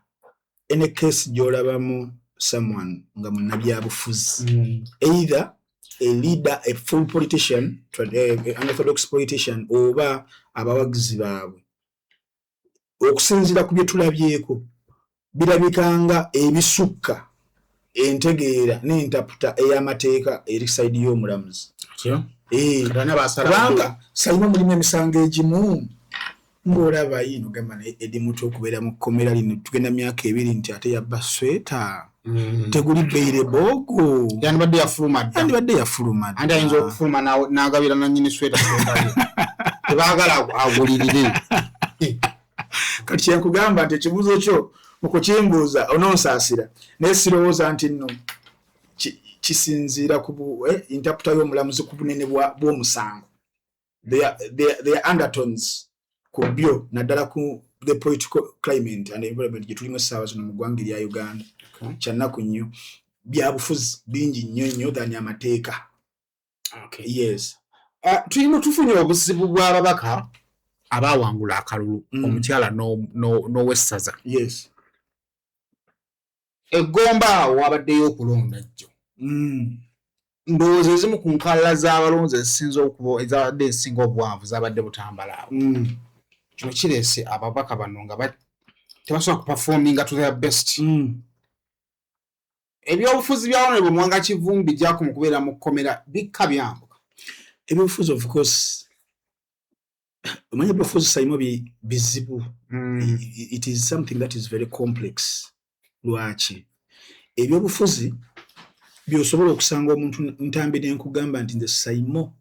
[SPEAKER 2] any case gy'olabamu someone nga munnabyabufuzi, either a leader, a full politician, an orthodox politician, oba abawagizi baabwe, okusinziira ku bye tulabyeko birabikanga ebisukka entegeera n'entaputa ey'amateeka eri sayidi y'omulamuzi. Kubanga sayina mulimu emisango egimu ng'olaba yino gamba edimutu okubeera mu kkomera lino tugenda myaka 2 nti ate yabba sweta teguli beyire boogo
[SPEAKER 1] yandibadde yafuluma andi ayinza okufuluma n'agabira nannyini sweta tebaagala agulirire.
[SPEAKER 2] Kati kyenkugamba nti ekibuuzo kyo okukimbuuza ononsaasira naye sirowooza nti nno kisinziira ku intaputa y'omulamuzi ku bunene bw'omusango. They are undertones ku byo naddala ku the political climate and environment gye tulimu essaawa zino mu ggwanga lya Uganda. Kyannaku nnyo byabufuzi bingi nnyo than amateeka. Yes.
[SPEAKER 1] Tulina tufunye obuzibu bw'ababaka abaawangula akalulu omukyala n'owessaza.
[SPEAKER 2] Yes.
[SPEAKER 1] Eggomba awo wabaddeyo okulonda jjo. Ndowooza ezimu ku nkalala z'abalonzi ezabadde ezisinga obuwanvu zabadde butambala awo. Kino kireese ababaka bano nga tebasobola kuperforminga to their best. Ebyobufuzi bya Honorable Muwanga Kivumbi gyako mu kubeera mu kkomera bikka byambuka.
[SPEAKER 2] Ebyobufuzi of course omanya ebyobufuzi sayimu bizibu. It is something that is very complex. Lwaki ebyobufuzi byosobola okusanga omuntu ntambi n'enkugamba nti nze sayimo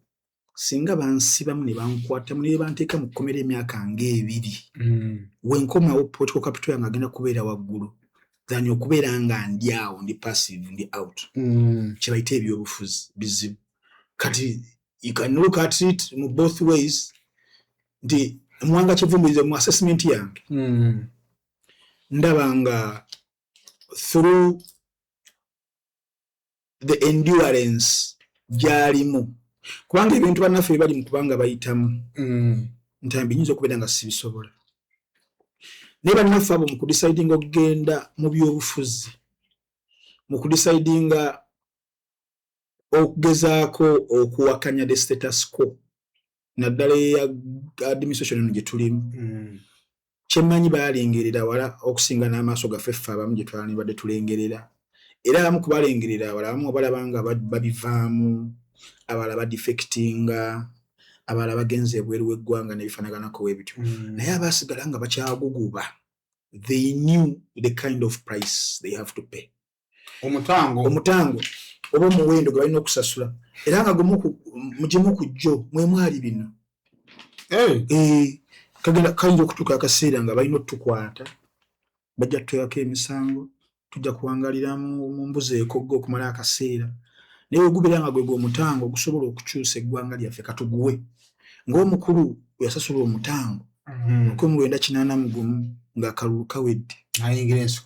[SPEAKER 2] singa bansibamu ne bankwatamu ne banteeka mu kkomera emyaka nga 2 wenkomawo political capital yange agenda kubeera waggulu than okubeera nga ndi awo ndi passive ndi out. Kye bayita ebyobufuzi bizibu. Kati you can look at it in both ways. Nti Muwanga Kivumbi mu assessment yange ndaba nga through the endurance gyalimu kubanga ebintu bannaffe bali mu kubanga bayitamu ntambi nyinza okubeera nga sibisobola naye bannaffe abo mu kudecidinga okugenda mu byobufuzi mu kudecidinga okugezaako okuwakanya the status quo naddala ya administration gye tulimu kyemmanyi balengerera wala okusinga n'amaaso gaffe ffe abamu gye twalibadde tulengerera era abamu kubalengerera wala abamu obalaba nga babivaamu abala badefectinga abala bagenze ebweru w'eggwanga n'ebifaanaganako w'ebityo naye abaasigala nga bakyaguguba they knew the kind of price they have to pay. Omutango oba omuwendo gwe balina okusasula era nga mugimu ku jjo mwe mwali bino kayinza okutuuka akaseera nga balina otukwata bajja tutweyako emisango tujja kuwangalira mu mbuzi ekogga okumala akaseera naye ogubeera nga gwe omutango ogusobola okukyusa eggwanga lyaffe katuguwe ng'omukulu yasasula omutango 1981 ng'akalulu kawedde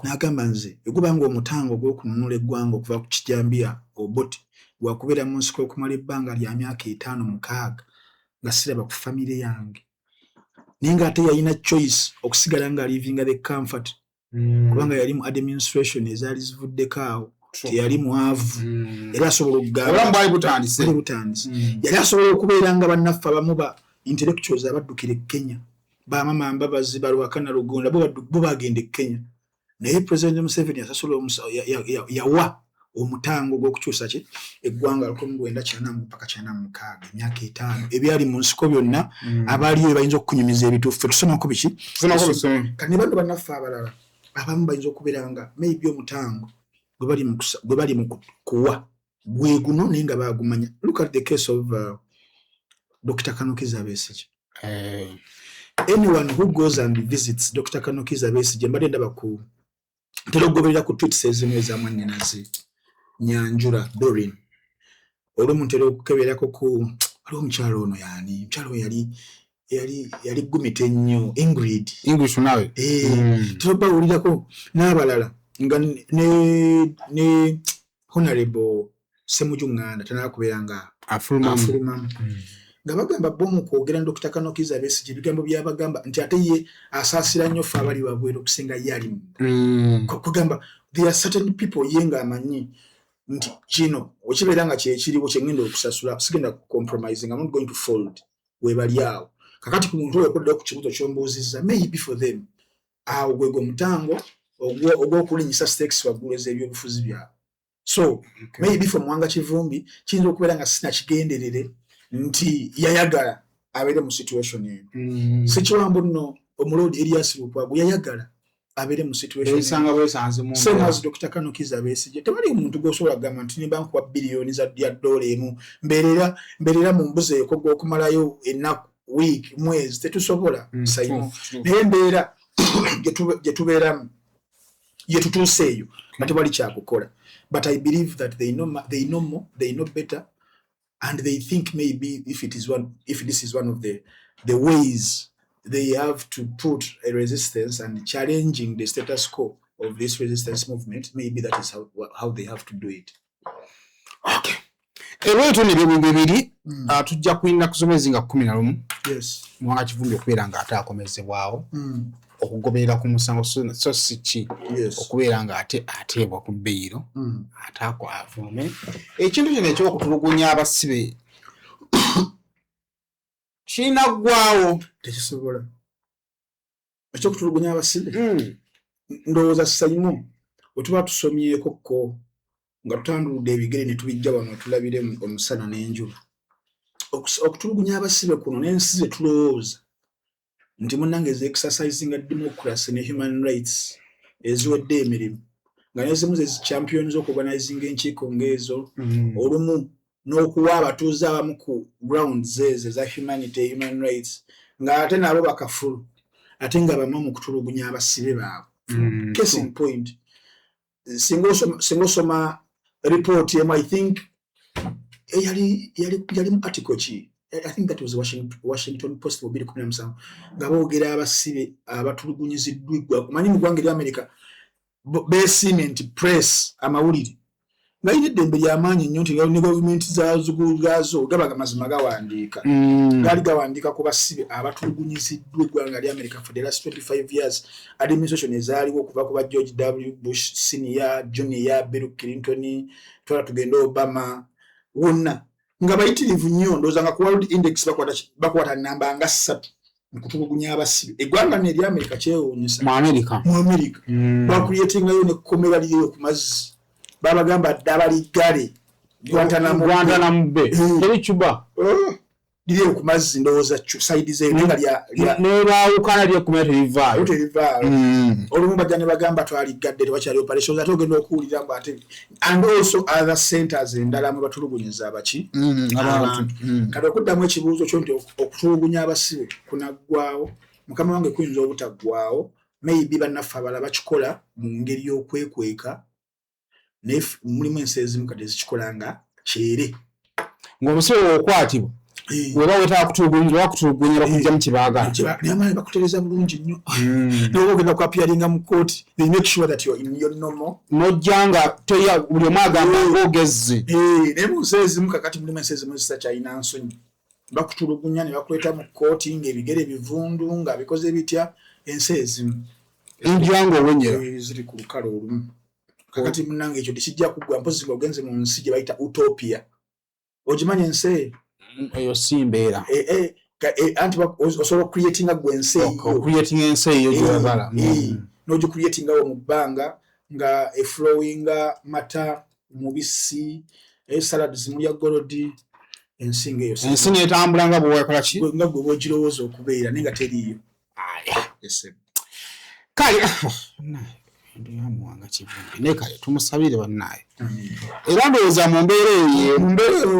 [SPEAKER 2] n'agamba nze egubanga omutango gw'okununula eggwanga okuva ku kijambiya oboti gwakubeera mu nsiko okumala ebbanga lya myaka 5-6 nga siraba ku famire yange naye ng'ate yalina choice okusigala nga livinga the comfort kubanga yali mu administration ezaali zivuddeko awo teyali mwavu era asobola okugamba
[SPEAKER 1] bwali butandise
[SPEAKER 2] yali asobola okubeera nga bannaffe abamu ba intellectuals abaddukira e Kenya bamama Mbabazi Balwakana Lugonda bo bagenda e Kenya naye President Museveni yasasula yawa omutango gw'okukyusa ki eggwanga 1994 mpaka 96 emyaka 5 ebyali mu nsiko byonna abaaliyo bayinza okunyumiza ebituufu tusomako biki kati bantu bannaffe abalala abamu bayinza okubeera nga maybe omutango gwe bali mu kuwa gwe guno naye nga bagumanya. Look at the case of Dr. Kanukiza Besigye. Anyone who goes and visits Dr. Kanokiza Besigye mbadde ndaba ku terogoberera ku tweets ezimu ez'amwannyinaze Nyanjula Doreen olumu ntera okukeberako ku ali omukyalo ono yani omukyalo yali gumite nnyo English
[SPEAKER 1] nawe
[SPEAKER 2] tobawulirako n'abalala nga ne Honorable Semujunganda tanakubeera nga afuluma nga bagamba bomu kwogera Dr. Kanokiza Besigye bigambo byabagamba nti ate ye asaasira nnyo ffe abali wabweru okusinga ye ali kugamba there are certain people ye nga amanyi nti kino okibeera nga kyekiriwo kyengenda okusasula sigenda compromising I'm not going to fold webali awo kakati ku muntu oyo okoddeyo ku kibuzo ky'ombuuzizza maybe for them awo gwego omutango ogw'okulinyisa stakes waggulu ez'ebyobufuzi byabwe so maybe for Muwanga Kivumbi kiyinza okubeera nga sinakigenderere nti yayagala abeere mu situation eyo sikiwambo nno omulodi Elias Lukwago yayagala abeere mu situation
[SPEAKER 1] esanga bwesanze mu
[SPEAKER 2] same as Dr. Kanokiza Besigye tewali omuntu gwosobola kugamba nti nimba nkuwa biliyoni za dola emu mbeerera mu mbuzi eyo okumalayo ennaku week mwezi tetusobola sayimu naye embeera gye tubeeramu ye tutuuseeyo nga tewali kyakukola but I believe that they know more, they know better, and they think maybe if this is one of the ways they have to put a resistance and challenging the status quo of this resistance movement, maybe that is how they have to do it.
[SPEAKER 1] Okay. Ebitu bibiri tujja kuina kusomezi nga 11
[SPEAKER 2] yes
[SPEAKER 1] Muwanga Kivumbi okubeera nga ate akomezebwawo okugoberera ku musango so siki okubeera nga ate ateebwa ku bbeero ate akwavume ekintu kino eky'okutulugunya abasibe kirina ggwawo
[SPEAKER 2] tekisobola eky'okutulugunya abasibe ndowooza sayimu bwe tuba tusomyeko ko nga tutanduludde ebigere ne tubijja wano tulabire omusana n'enjuba okutulugunya abasibe kuno n'ensi ze tulowooza nti munnange exercising democracy ne human rights eziwedde emirimu nga nezimu ze champions okuorganizing enkiiko ng'ezo olumu n'okuwa abatuuze abamu ku grounds ezo za human rights nga ate nabo bakafulu ate nga bamu mu kutulugunya abasibe baabwe case in point singa osoma report yemu I think yali mu article ki I think that was Washington Post bobiri 17 nga boogera abasibe abatulugunyiziddwa igwa kumanyi mu ggwanga erya America basement press amawulire nga ine eddembe ly'amaanyi nnyo nti ne government zaazo gabaga mazima gawandiika gaali gawandiika ku basibe abatulugunyiziddwa eggwanga erya America for the last 25 years administration ezaaliwo okuva ku ba George W. Bush senior junior Bill Clinton twala tugenda Obama wonna nga bayitirivu nnyo ndowooza nga ku World Index bakwata namba nga 3 mu kutulugunya abasibe eggwanga erya America kyewuunyisa
[SPEAKER 1] mu America
[SPEAKER 2] bakuyetingayo ne kkomera liriyo ku mazzi babagamba dabaligale
[SPEAKER 1] Guantanamo Bay eri Cuba
[SPEAKER 2] liriyo ku mazzi ndowooza side zeyo nga
[SPEAKER 1] ne baawukana lyo kumera terivaayo
[SPEAKER 2] olumu bajja ne bagamba twaligadde tewakyali operations ate ogenda okuwulira mbu ate and also other centers endala mwe batulugunyiza abaki abantu kati okuddamu ekibuuzo kyo nti okutulugunya abasibe kunaggwaawo mukama wange kuyinza obutaggwaawo maybe bannaffe abala bakikola mu ngeri y'okwekweka naye mulimu ensi ezimu kati ezikikola nga kyere
[SPEAKER 1] ng'omusibe okwatibwa weba wetaaga kutulugunya bakujja mu kibaagala
[SPEAKER 2] naye bakutereza bulungi nnyo naye ogenda kuappearinga mu kooti they make sure that you're in your normal
[SPEAKER 1] nojja nga buli omu agamba ng'ogezze
[SPEAKER 2] naye mu nsi ezimu kakati mulimu ensi ezimu zitakyalina nsonyi bakutulugunya ne bakuleeta mu kooti ng'ebigere bivundu nga bikoze bitya ensi ezimu
[SPEAKER 1] enjanga owenyera
[SPEAKER 2] ziri ku lukale olumu kakati munnange ekyo tekijja kuggwa mpozi nga ogenze mu nsi gye bayita utopia ogimanyi ensi
[SPEAKER 1] eyo si mbeera
[SPEAKER 2] anti osobola okucreatinga gwe ensi
[SPEAKER 1] eyo gyebala
[SPEAKER 2] n'ogicreatingawo mu bbanga nga eflowinga mata mubisi salad zimulya golodi ensi ng'eyo
[SPEAKER 1] ensi netambula nga bwewakola ki
[SPEAKER 2] nga gwe bwogirowooza okubeera naye nga teriiyo
[SPEAKER 1] kale ndi Muwanga Kivumbi neka tumusabire bannaye era ndowooza mu mbeera eyo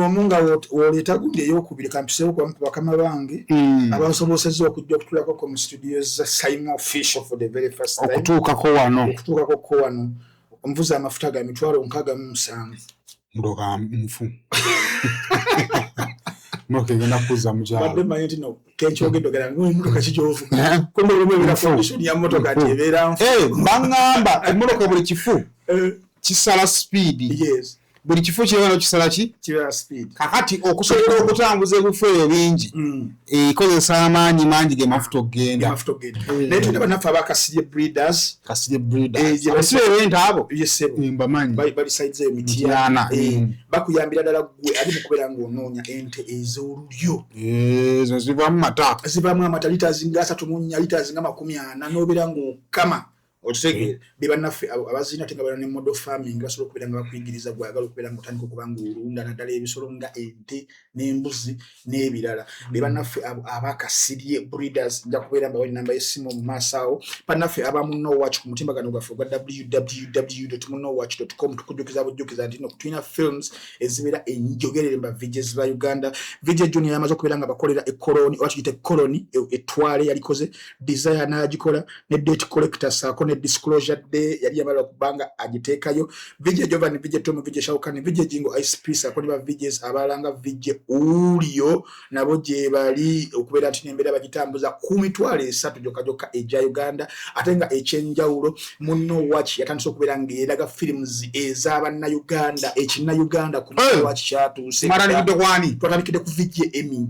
[SPEAKER 2] omunga woleta gundi eyokubiri kampisewo kwa bakama bange abasobosezza okujja okutulako mu studios za Simon Official for the very first time
[SPEAKER 1] okutuukako wano
[SPEAKER 2] omuvuza amafuta ga mitwalo 67
[SPEAKER 1] ndoka mfu Moke genda kuza mujalo.
[SPEAKER 2] Badde manyi no kenkyogedogera ngomutoka kijovu. Kumbe lumwe bira condition ya motoka tebera mfu.
[SPEAKER 1] Bangamba emotoka buli kifu. Kisala speed.
[SPEAKER 2] Yes.
[SPEAKER 1] Buli kifu kirano kisala ki?
[SPEAKER 2] Kira speed.
[SPEAKER 1] Kakati okusobola okutambuza ebifu ebingi. Ikozesa amaanyi mangi ge mafuta ogenda.
[SPEAKER 2] Netu nafa abakasije breeders.
[SPEAKER 1] Kasije breeders. Abasibe benta abo.
[SPEAKER 2] Yes.
[SPEAKER 1] Mbamanyi.
[SPEAKER 2] Bali sides emitiana. Bakuyambira dala gwe ali mukubera ngononya ente ez'olulyo.
[SPEAKER 1] Ezo zivamu mata.
[SPEAKER 2] Zivamu amata liters nga 3 liters nga 40 nobera ngo kama. Otege biba naffe abazina tenga bana ne model farming basobola okubera nga bakuyigiriza gwagala okubera ngo tandika kubanga olunda naddala ebisolo nga ente n'embuzi n'ebirala biba naffe abakasirye breeders nja kubeera mbawe namba y'essimu mu maasawo panaffe abamu no watch ku mutimbagano gwaffe gwa www.munowatch.com tukujjukiza bujjukiza nti no kutwina films ezibeera enjogerere mba videos ba Uganda video junior yamaze okubeera nga bakolera ekoloni wakiyite koloni etwale yalikoze desire n'agikola ne date collector saako disclosure day yali yamala kubanga agiteekayo vije Jovan vije Tom vije Shaukani vije Jingo Ice Peace akoni ba vijes abalanga vije ulio nabo je bali okubeera ati nembera bagitambuza ku mitwale 3 joka eja Uganda atenga echenjawulo muno watch yatandise okubeera ngeraga films ezaba na Uganda ekina Uganda ku watch chatu
[SPEAKER 1] maralide kwani
[SPEAKER 2] twatalikide ku vije Emmy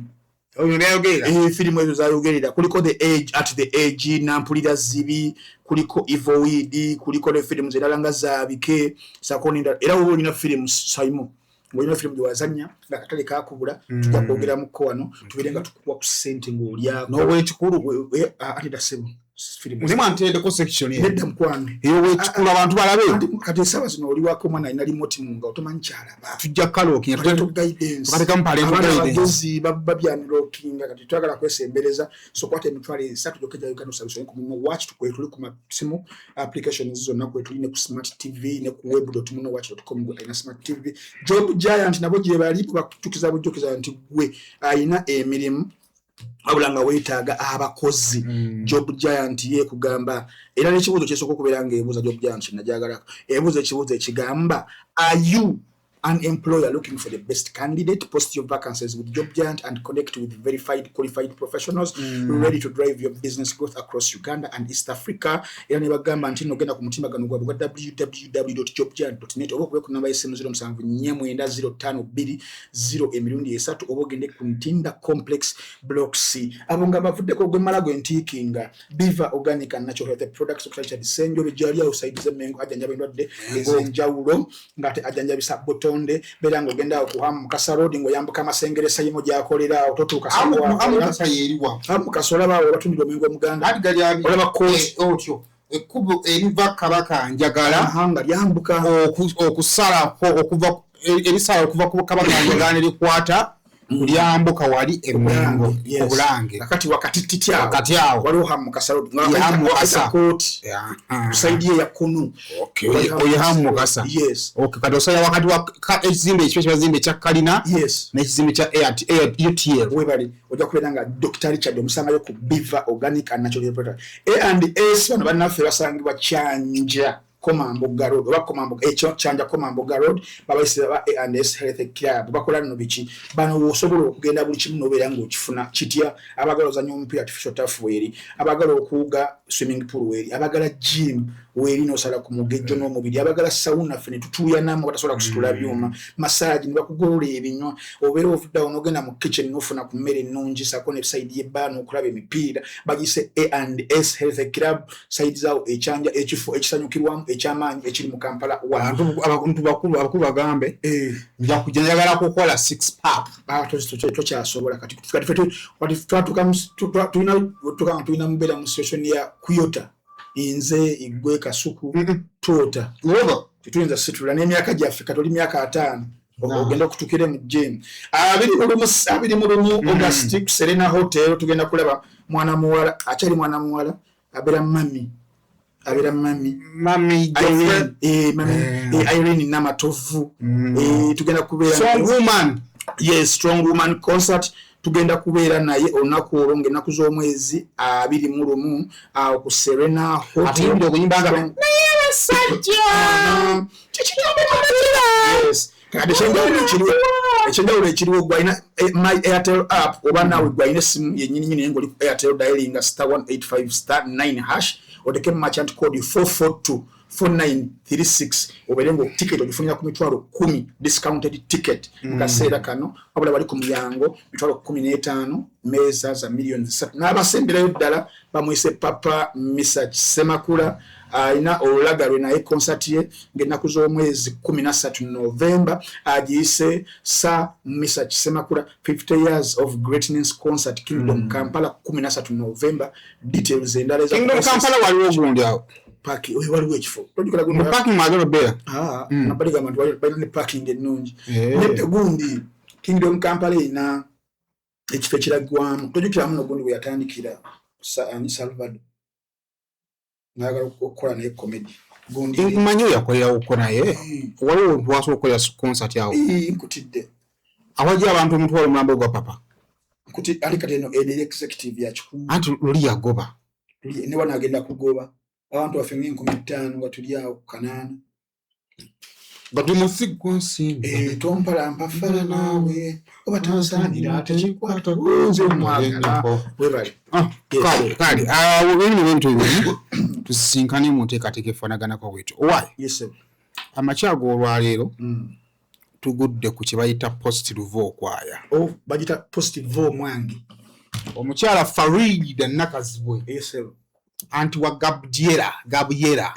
[SPEAKER 1] oyo nayogera
[SPEAKER 2] filimu ezo zayogerera kuliko the age nampulira zibi kuliko Ivoid kuliko ne films ziralanga zabike sakoni era ubo ina films Simon ngolina film wazanya nakatale kakubula tujja kwogera mu kwano tubirenga tukubwa ku sente ngolya
[SPEAKER 1] no we chikuru
[SPEAKER 2] ati dasebo film
[SPEAKER 1] uzima antende ko section ye
[SPEAKER 2] nedda mukwane
[SPEAKER 1] eyo we chikuru abantu balabe
[SPEAKER 2] kati saba zino oli wako mwana ina remote munga otomanyi chala ba
[SPEAKER 1] tujja kalo
[SPEAKER 2] kintu guidance
[SPEAKER 1] kati kampale
[SPEAKER 2] guidance babyaniro kinga kati twagala kwesembereza so kwate emitwale 3 jokeja Uganda solution ku mu watch tukwetu ku masimu applications zonna kwetu ne ku smart tv ne ku web.munowatch.com go ina smart tv job giant nabo je bali bakutukiza bujukiza nti gwe aina emirimu abulanga wetaaga abakozi job giant ye kugamba era nekibuzo kyesoko kuberanga ebuza job giant najagala ebuza ekibuzo ekigamba are you an employer looking for the best candidate? Post your vacancies with Job Giant and connect with verified qualified professionals ready to drive your business growth across Uganda and East Africa. Yani bagamba ntino genda ku mutimbagano gwa www.jobgiant.net oba ku namba y'essimu 074952 oba gende ku Ntinda Complex Block C. Abonga bavudde ko gwe malago entikinga Biva Organic and Natural Health Products okutalicha disenjo bijali usaidize mengo ajanjabe ndwadde ezenjawulo ngate ajanjabisa botonde berango genda okuhamu kasarodi ngo yambuka amasengere sayimo gyakolera ototuka kasola bawo batundiro mengo muganda
[SPEAKER 1] ati gali abi
[SPEAKER 2] olaba coach
[SPEAKER 1] otyo ekubo eriva kabaka njagala
[SPEAKER 2] hanga lyambuka
[SPEAKER 1] okusala okuva erisala okuva ku kabaka njagala likwata lyambuka wali emengo obulange
[SPEAKER 2] wakati titya waliwo hamu kasarodi
[SPEAKER 1] hamu kasa
[SPEAKER 2] coach usaidiye ya kunu
[SPEAKER 1] oye hamu kasa
[SPEAKER 2] yes
[SPEAKER 1] kati osaya wakati wa ekizimbe ekizimbe kya kalina
[SPEAKER 2] yes
[SPEAKER 1] n'ekizimbe kya UTL
[SPEAKER 2] webali ojja kubeeranga Dr. Richard omusangayo ku Biva Organic and Natural Products A&S bano bannaffe basangibwa Kyanja Komamboga Road oba Komamboga Kyanja Komamboga Road babayise ba A&S Health Club bakola no bichi bano osobola okugenda buli kimu nobeera ngo kifuna kitya abagala ozanyo omupiira artificial turf weri abagala okuuga swimming pool weri abagala gym weri no sala ku mugejo no mubiri abagala sauna fene tutuya namo batasobola kusitula byuma massage ni bakugolola ebinywa obeera ovuda onogenda mu kitchen nofuna ku mmere nnungi sako ne side y'ebbaano okulaba emipiira bagise A&S Health Club side zao ekyanja ekifo ekisanyukirwamu ekyamaanyi ekiri mu Kampala
[SPEAKER 1] abantu bakulu bagambe nja kujanjagala kukola 6 pack
[SPEAKER 2] tokyasobola kati tulina mbeera mu situation ya kuyota inze igwe kasuku tuota tutuyinza situla n'emyaka gyaffe katoli myaka 5 ogenda okutukira mu gym abiri mu lumu August Serena Hotel tugenda kulaba mwana muwala akyali mwana muwala abera mami abira mami Irene Namatovu tugenda kubeera
[SPEAKER 1] strong woman.
[SPEAKER 2] Yes, strong woman concert tugenda kubeera naye olunaku olwo ng'ennaku z'omwezi 21 awo ku Serena Hotel
[SPEAKER 1] okunyimbaga
[SPEAKER 2] yes kati ekyenjawulo ekiriwo gwalina my Airtel app oba naawe gwalina essimu yennyini ng'oli ku Airtel dialing *185*9# oteke merchant code 4424936 obeere ng'oticket ogifunira ku mitwalo 10 discounted ticket mu kaseera kano wabula bali ku mulyango mitwalo 15 meeza za millions 3 n'abasemberayo ddala bamwise Papa Misa Kisemakula alina olulaga lwe naye concert ye ng'ennaku z'omwezi 13 November agiyise Sir Misa Kisemakula 50 years of greatness concert Kingdom Kampala 13 November. Details endala za
[SPEAKER 1] Kingdom Kampala waliwo gundi awo
[SPEAKER 2] parking waliwo ekifo tojukala
[SPEAKER 1] mu parking magalo beera
[SPEAKER 2] nabaliga abantu balina ne parking ennungi ne gundi Kingdom Kampala ina ekifo ekiragwamu tojukiramu nogundi bwe yatandikira Salvador nagala okukola naye comedy gundi
[SPEAKER 1] nkumanyi yakolera uko naye waliwo ntwaso okukola concert yawo
[SPEAKER 2] nkutidde
[SPEAKER 1] awajja abantu omutwalo mulambo gwa papa
[SPEAKER 2] kuti ali kati eno executive ya kikumu
[SPEAKER 1] anti luli yagoba
[SPEAKER 2] ne wana agenda kugoba abantu baffe ng'enkumi 5 nga tuli awo kanaana
[SPEAKER 1] gati musigwa nsimbi
[SPEAKER 2] tompala mpafala naawe oba tansaanira tekikwata nze omwagala webali
[SPEAKER 1] kale awo bino bintu ebyo tusisinkane mu nteekateeka efaanaganako bwetyo owaayi
[SPEAKER 2] yes
[SPEAKER 1] amakyago olwaleero tugudde ku kye bayita positive okwaya
[SPEAKER 2] bagita positive mwangi
[SPEAKER 1] omukyala Farida Nakazibwe
[SPEAKER 2] yes
[SPEAKER 1] anti wa Gabriela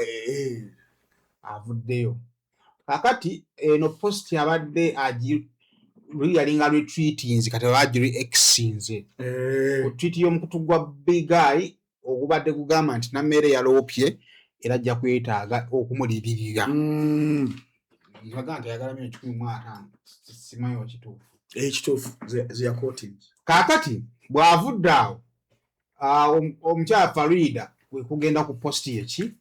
[SPEAKER 1] avuddeyo kakati eno post yabadde yalinga retweetinze kati wajiri exinze tweet y'omukutu gwa Big Guy ogubadde kugamba nti NAMERE yaloopye era ajja kwetaaga okumulibirira nti yagala myo 15 simanyi wakituufu
[SPEAKER 2] ekituufu ze quoting
[SPEAKER 1] kakati bw'avudde awo omukyala Farida we kugenda ku posti eki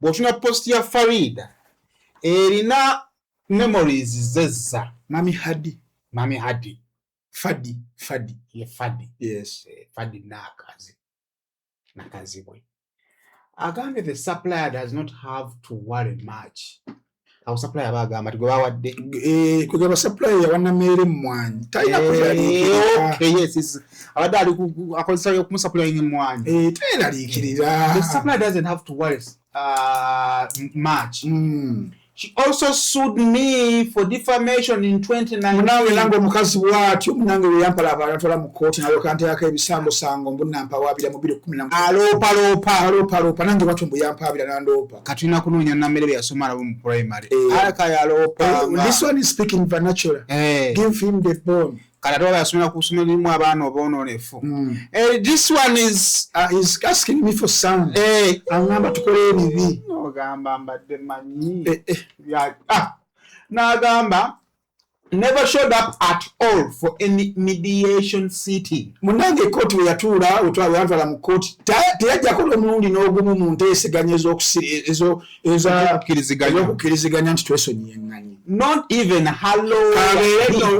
[SPEAKER 1] bw'otuna posti ya Farida erina memories zezza
[SPEAKER 2] Mami Hadi
[SPEAKER 1] Fadi ye Fadi
[SPEAKER 2] yes
[SPEAKER 1] Fadi Nakazibwe agambye the supplier does not have to worry much awo supplier bagamba tigwe bawadde
[SPEAKER 2] kugaba supplier ya NAMERE mwanyi tayina kuyaliikirira
[SPEAKER 1] yes abadde ali akozesa okumusupplier mwanyi
[SPEAKER 2] tayina liikirira
[SPEAKER 1] the supplier doesn't have to worry much she also sued me for defamation in 2019
[SPEAKER 2] munange nange omukazi bwatyo munange we yampala abatwala mu kooti nayo kante yako ebisango mbunampa wabira mu 2010 alopa nange bwatyo mbu yampabira nandoopa
[SPEAKER 1] katulina kunoonya NAMERE bye yasoma nabo mu primary alaka yalopa
[SPEAKER 2] this one is speaking vernacular give him the bone
[SPEAKER 1] kalatoba yasomera ku ssomero limu abaana oboononefu this one is
[SPEAKER 2] asking me for some angamba tukole ebibi
[SPEAKER 1] ogamba mbadde manyi n'agamba never showed up at all for any mediation sitting
[SPEAKER 2] munange kooti we yatuula wetwala mu kooti teyajjako n'omulundi n'ogumu mu nteeseganya ez'okukkiriziganya nti twesonyiye eŋŋanyi
[SPEAKER 1] not even hello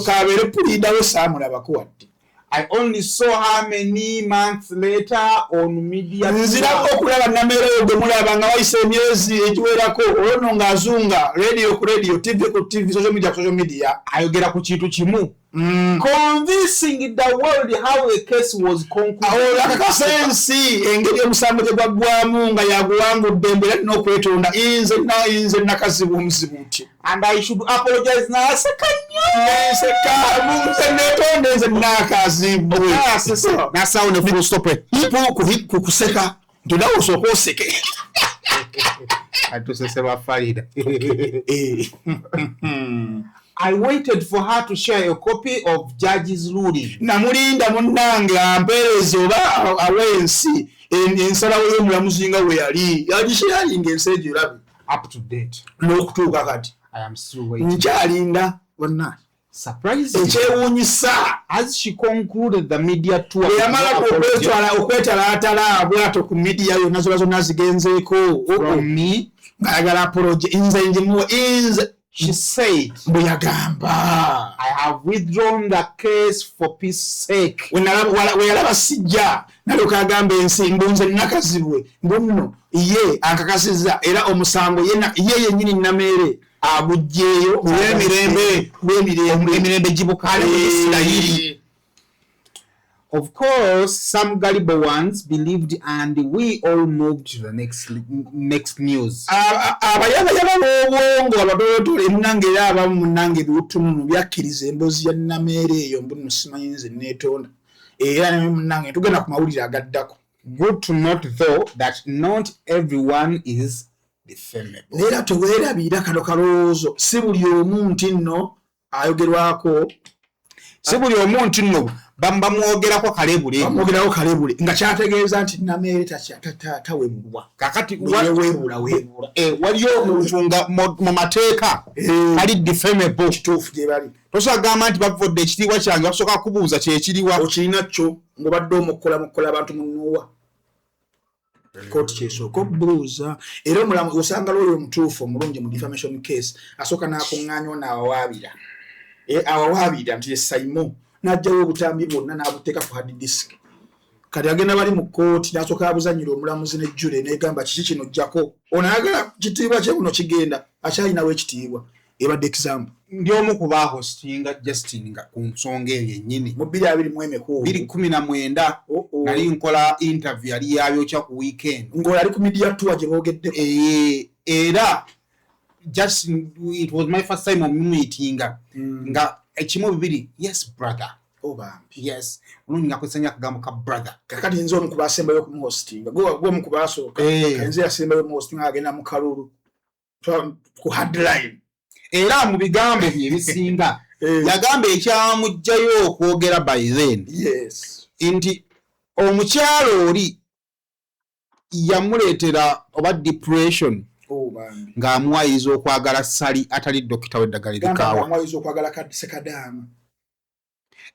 [SPEAKER 2] kabeere puliidawe saamulabako wadde
[SPEAKER 1] I only saw her many months later on media.
[SPEAKER 2] Nzira okulaba NAMERE gwe mulaba nga wayise emyezi egiwerako olwo ng'azunga radio ku radio TV ku TV social media
[SPEAKER 1] ayogera ku kintu kimu convincing the world how the case was concluded.
[SPEAKER 2] Akasensi engeri omusango gye gwaggwamu nga yaguwangudde mbera alina okwetonda inze Nakazibwe omuzibu nti
[SPEAKER 1] and I should apologize now. I said,
[SPEAKER 2] nze Nakazibwe
[SPEAKER 1] nasawo ne full stop
[SPEAKER 2] kukuseka ntonawo osooka oseke
[SPEAKER 1] atuseseba Farida. I waited for her to share a copy of judge's ruling.
[SPEAKER 2] Namulinda munnange ampeereze oba awensi ensalawo y'omulamuzi nga we yali yagisharinga ensi egyo
[SPEAKER 1] up to date
[SPEAKER 2] n'okutuuka kati
[SPEAKER 1] I am still waiting.
[SPEAKER 2] Nkyalinda bonna
[SPEAKER 1] surprising. As she concluded the media tour, from me, she said, I have withdrawn the case for peace sake. Of course, some gullible ones believed, and we all moved to the next news. Good to note, though, that not everyone is defamable. Bamba mwogerako kalebule
[SPEAKER 2] nga kyategeeza nti Namere tawebulwa
[SPEAKER 1] kakati waliyo omuntu nga mu mateeka ali defamable
[SPEAKER 2] kituufu gye bali
[SPEAKER 1] tosagamba nti bavodde ekitiibwa kyange basoka kubuuza kyekiriwa
[SPEAKER 2] okirina kyo ng'obadde omukola abantu munuwa kooti kyesooka okubuuza era omulamu osanga lwoli omutuufu omulungi mu defamation case asooka n'akuŋŋaanya n'awawaabira awawaabira nti Simon najjawo obutambi bwonna n'abuteeka ku hard disk kati agenda bali mu kooti n'asooka abuzanyira omulamuzi n'ejjule n'egamba kiki kino jjako ono ayagala kitiibwa kye buno kigenda akyalinawo ekitiibwa ebadde example
[SPEAKER 1] ndi omu ku baahostinga Justin nga ku nsonga eyo yennyini
[SPEAKER 2] mu 2019
[SPEAKER 1] nali nkola interview yali yabyokya ku weekend
[SPEAKER 2] ng'oli ku media tour gye boogeddeko
[SPEAKER 1] era Justin, it was my first time meeting nga ekimu bibiri yes brother yes ulungi ngakwesanya akagambo ka brother
[SPEAKER 2] kakati nzo omu ku basembayo ku hostinga gwo mu ku basooka kanze yasembayo mu hostinga agenda mu kalulu ku headline
[SPEAKER 1] era mu bigambo bye bisinga yagamba ekyamujjayo okwogera by then
[SPEAKER 2] yes
[SPEAKER 1] nti omukyalo oli yamuleetera oba depression ng'amuwayiza okwagala sali atali dokita w'eddagala erikaawa
[SPEAKER 2] amuwayiza okwagala sekadaama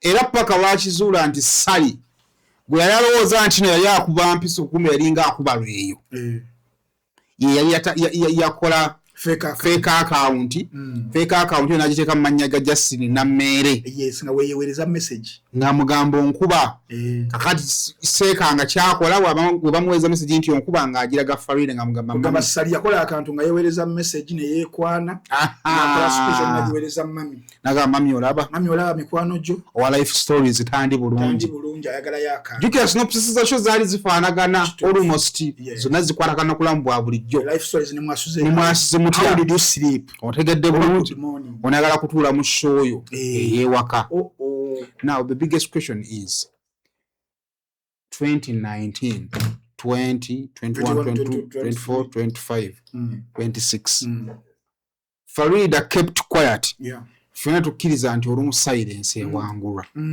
[SPEAKER 1] era paka lwakizuula nti sali gwe yali alowooza nti no yali akuba mpiso kumi yalinga akuba lweyo ye yali yakola fake account yo n'agiteeka mu mannya ga Justin Namere
[SPEAKER 2] nga weeyewereza message
[SPEAKER 1] ng'amugamba onkuba kakati seeka nga kyakola bwe bamuweereza message nti onkuba ng'agiraga Farida ng'amugamba
[SPEAKER 2] Sali yakola akantu nga yeewereza message ne yeekwana n'akola special n'agiweereza mami
[SPEAKER 1] n'agamba mami olaba
[SPEAKER 2] mikwano gyo
[SPEAKER 1] owa life stories tandi bulungi
[SPEAKER 2] ayagalayo akantu
[SPEAKER 1] jukira synopsis za show zaali zifaanagana almost zonna zikwatagana kulamu bwa bulijjo
[SPEAKER 2] life stories ne mwasuze
[SPEAKER 1] how did you sleep otegedde bulungi onagala kutuula mu show yo eyewaka now the biggest question is 2019 20 21 22 24 25 26 Farida kept quiet fena tukkiriza nti olumu silence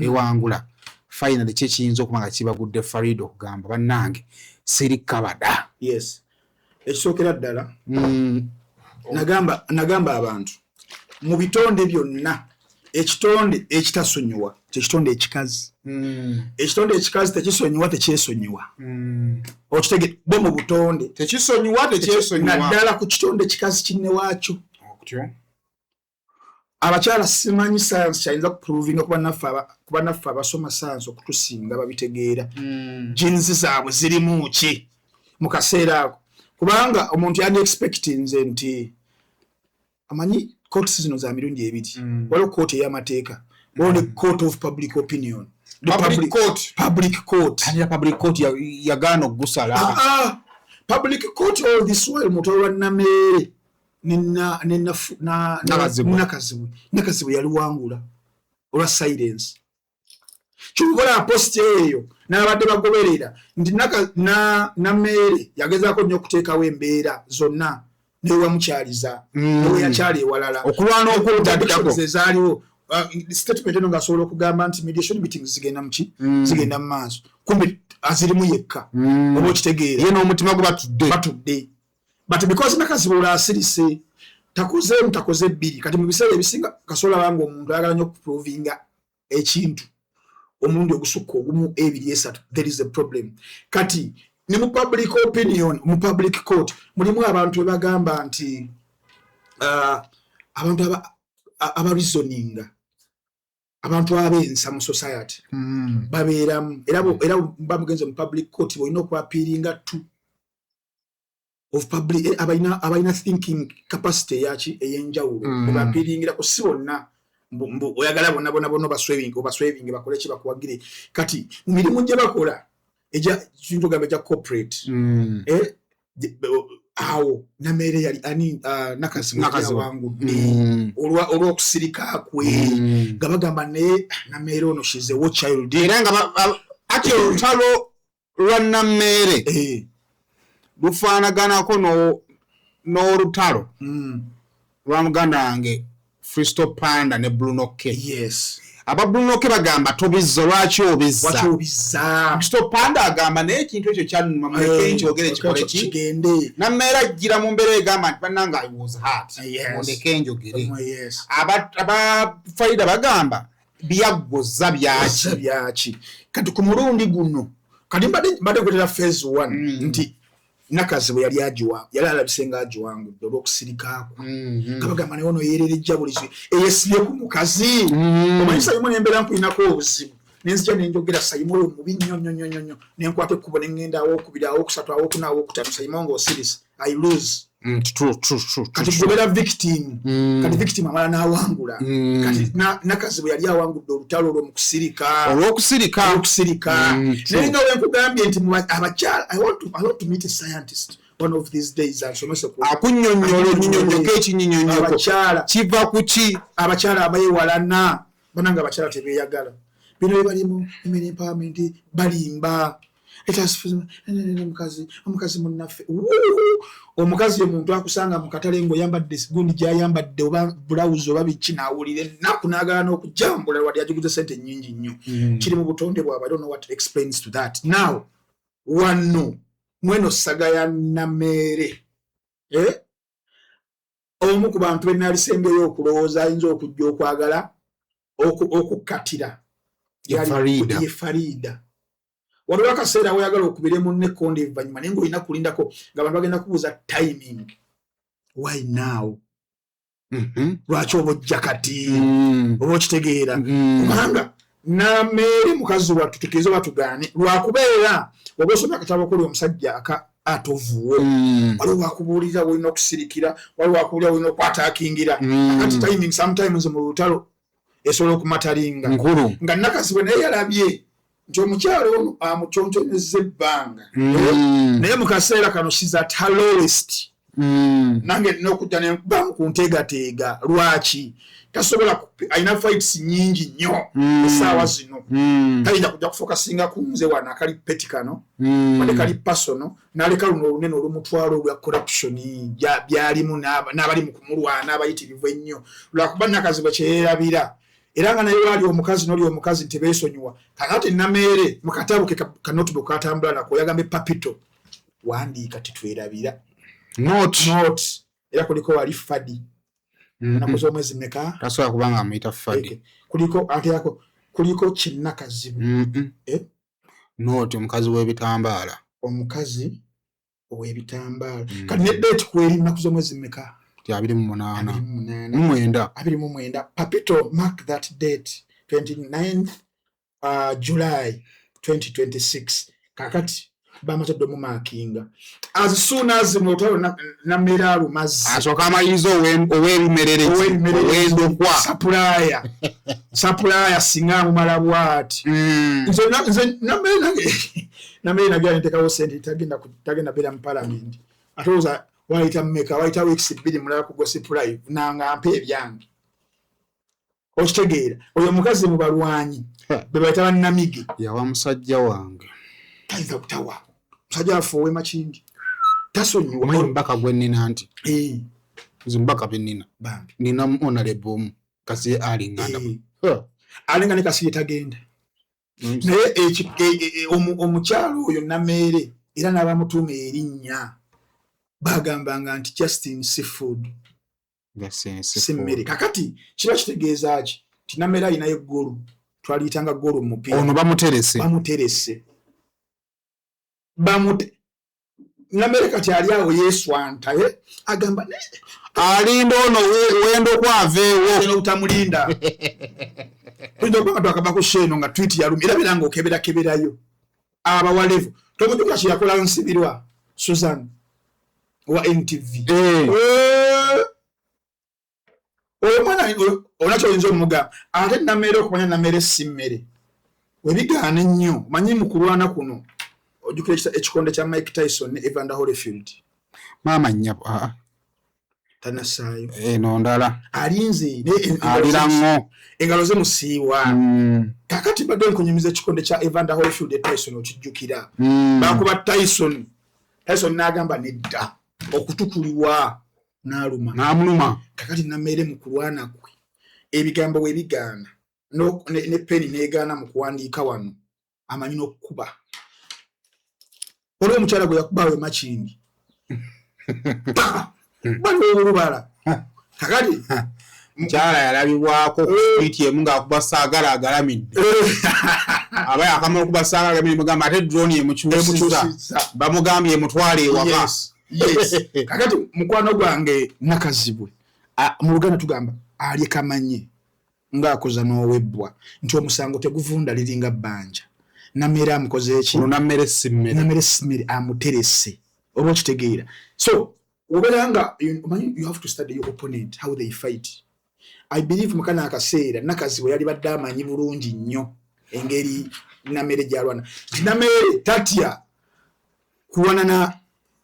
[SPEAKER 1] ewangula finally kyekiyinza okuba nga kibagudde Farida okugamba bannange sirikabada
[SPEAKER 2] yes ekisookera ddala nagamba abantu mu bitonde byonna ekitonde ekitasonyiwa kyekitonde ekikazi ekitonde ekikazi tekisonyiwa tekyesonyiwa okitege bo mu butonde
[SPEAKER 1] tekisonyiwa
[SPEAKER 2] naddala ku kitonde ekikazi kinne waakyo abakyala simanyi science kyayinza kuprovinga kuba naffe abasoma science okutusinga babitegeera jinsi zaabwe zirimu ki mu kaseera ako kubanga omuntu yandi expectinze nti amanyi courts zino za mirundi ebiri waliwo court ey'amateeka waliwo ne court of public opinion public court
[SPEAKER 1] yagaana okugusala
[SPEAKER 2] public court all this while mutwalwa Namere nakazibwe yali wangula olwa silence kyukola post eyo n'abadde bagoberera nti Namere yagezaako nnyo okuteekawo embeera zonna newe wamukyaliza newe yakyali ewalala
[SPEAKER 1] okulwana
[SPEAKER 2] okuzaaliwo statement eno ng'asobola okugamba nti mediation meetings zigenda mu maaso kumbe azirimu yekka oba okitegeera
[SPEAKER 1] ye n'omutima gwe batudde
[SPEAKER 2] but because nakazibula asirise takoze bbiri kati mu biseera ebisinga kasola wangu omuntu ayagala nnyo okuprovinga ekintu omuntu ogusukka ogumu ebiri esatu there is a problem kati ne mu public opinion mu public court mulimu abantu ebagamba nti abantu abareasoninga abantu abensa mu society babeeramu era bamugenze mu public court boyina okwapiiringa tu of public abaina thinking capacity yachi eyenjawulo bapiringira ko sibonna oyagala bona basweving bakole ki bakuwagire kati mirimu gye bakola eja kintu gambe ja corporate awo namere yali ani nakazi wangu olwa okusirika kwe gabagamba ne namere ono she's a child
[SPEAKER 1] era nga ati olutalo lwa namere lufaanaganako n'olutalo lwa muganda wange Fristo Panda ne Brunoke.
[SPEAKER 2] Yes.
[SPEAKER 1] Aba Brunoke bagamba tobizza lwaki obizza. Fristo Panda agamba naye ekintu ekyo kyannuma muleke njogere kikole kigende. Namera ajjira mu mbeera egamba bannanga I was hurt. Muleke njogere. Aba Farida bagamba byaggoza byaki. Kati ku mulundi guno kati mbadde kwetera phase 1 nti nakazi bwe yali ajiwa yali alabisenga ajiwangu olw'okusirikaako kabagamba naye ono yeerereja buli eyesibye ku mukazi omanyisa yimwe nembeera nkulinako obuzibu nenzija nenjogera sayimo oyo mubi nnyo nenkwata ekkubo nengenda awokubiri awokusatu awokuna awokutano sayimo ng'osirisa I lose true.
[SPEAKER 2] Kati gobera victim kati victim amala n'awangula kati nakazi bwe yali awangudde olutalo olw'okusirika naye nga wenkugambye nti abakyala I want to meet a scientist one of these days ansomese
[SPEAKER 1] akunnyonnyolako ekinnyinnyonnyoko
[SPEAKER 2] abakyala
[SPEAKER 1] kiva ku ki
[SPEAKER 2] abakyala abayewalana bananga abakyala tebeeyagala bino bye balimu women empowerment balimba omukazi munnaffe omukazi omuntu akusanga mu katale ng'oyambadde gundi gy'ayambadde oba bulawuzi oba biki n'awulira ennaku n'agala n'okujambula wadde agiguze sente nnyingi nnyo kiri mu butonde bwabwe I don't know what explains to that now wano mweno saga ya namere omu ku bantu benalisembeyo okulowooza ayinza okujja okwagala okukkatira ye Farida waliwo akaseera weyagala okubire munne ekkonde evanyuma naye ng'olina kulindako ng'abantu bagenda kubuuza timing why now lwaki oba ojja kati oba okitegeera kubanga namere mukazi wattu tutegeeze oba tugaane lwakubeera oba osomya akatabo koli omusajja atovuwo waliwo wakubuulira wolina okusirikira waliwo wakubuulira wolina okwataakingira akati timing sometimes mu lutalo esobola okumatalinga nga nakasi bwe naye yalabye nti omukyalo ono amuconconeza ebbanga naye mu kaseera kano she's at her lowest nange nina okujja nenkubamu ku nteegateega lwaki tasobola alina fights nyingi nnyo essaawa zino tayinza kujja kufokasinga ku nze wano akali peti kano wadde kali pasono n'aleka luno olunene olw'omutwalo olwa corruption byalimu n'abali mu kumulwana abayitirivu ennyo lwakuba nakazi bwe kyeyerabira era nga naye wali omukazi n'oli omukazi tebeesonyiwa kakati namere mu katabo ke kanotubo katambula nako yagambe papito wandiika titwerabira not era kuliko wali fadi nakoze omwezi meka
[SPEAKER 1] tasobola kubanga amuyita fadi
[SPEAKER 2] kuliko ate yako kuliko kinnakazibu
[SPEAKER 1] not omukazi w'ebitambaala
[SPEAKER 2] omukazi ow'ebitambaala kati ne date kweri nakoze omwezi meka
[SPEAKER 1] 29
[SPEAKER 2] Papito mark that date 29th July 2026 kakati bamatadde mu markinga as soon as motalo namera rumazi
[SPEAKER 1] asoka amayizo owebimerere owendokwa
[SPEAKER 2] supplier singa mu malabwati nze namera nagya ntekawo sente tagenda bera mu parliament atoza waita mmeka waita weeks 2 mulala ku gossip live nanga mpe ebyange okitegeera oyo mukazi mu balwanyi bebayita bannamige
[SPEAKER 1] yawa musajja wange
[SPEAKER 2] tayinza kutawa musajja afuwe makindi tasonyiwa
[SPEAKER 1] omanyi mbaka gwe nina nti zimbaka benina
[SPEAKER 2] bambi
[SPEAKER 1] nina honorable kasi alinganda
[SPEAKER 2] alinga ne kasi tagenda naye omukyalo oyo namere era n'abamutuuma erinnya bagambanga nti Justin Seafood semmere kakati kiba kitegeeza ki tinamera inayo golu twaliyitanga golu mu mupiira
[SPEAKER 1] ono
[SPEAKER 2] bamuterese namere kati ali awo yeswanta agamba
[SPEAKER 1] alinda ono wendo kwaveewo
[SPEAKER 2] eno utamulinda tuyinza twakaba ku sheno nga tweet yalumi era biranga okeberayo abawalevu tokutuka kiyakola nsibirwa Susan wa NTV omwana onacho oyinza omugamba ate namere okumanya namere simmere webigaana ennyo manyi mu kulwana kuno ojjukira ekikonde kya Mike Tyson ne Evander Holyfield
[SPEAKER 1] maama nnyabo
[SPEAKER 2] tanasaayo
[SPEAKER 1] eno ndala
[SPEAKER 2] alinze
[SPEAKER 1] alirango
[SPEAKER 2] engalo ze musiiwa kakati badde nkunyumiza ekikonde kya Evander Holyfield Tyson okijjukira bakuba Tyson n'agamba nedda okutukulibwa n'amuluma kakati namere mu kulwana kwe ebigambo webigaana ne peni neegaana mu kuwandiika wano amanyi n'okukuba olwo omukyala gwe yakubawe makindi bali olubala kakati
[SPEAKER 1] mukyala yalabibwako kwiti emu ng'akuba saagala agalamidde aba yakamala okuba saagala agalamidde mugamba ate drone emukyusiza bamugambye emutwale ewaka
[SPEAKER 2] kakati mukwano gwange nakazibwe mu Luganda tugamba alye kamanye ng'akoza n'owebbwa nti omusango teguvunda liringa bbanja namere amukoze eki
[SPEAKER 1] namere simmere
[SPEAKER 2] amuterese oba okitegeera so oberanga you have to study your opponent how they fight. I believe mukana akaseera nakazi we yali badde amanyi bulungi nnyo engeri namere gyalwana namere tatya kuwana na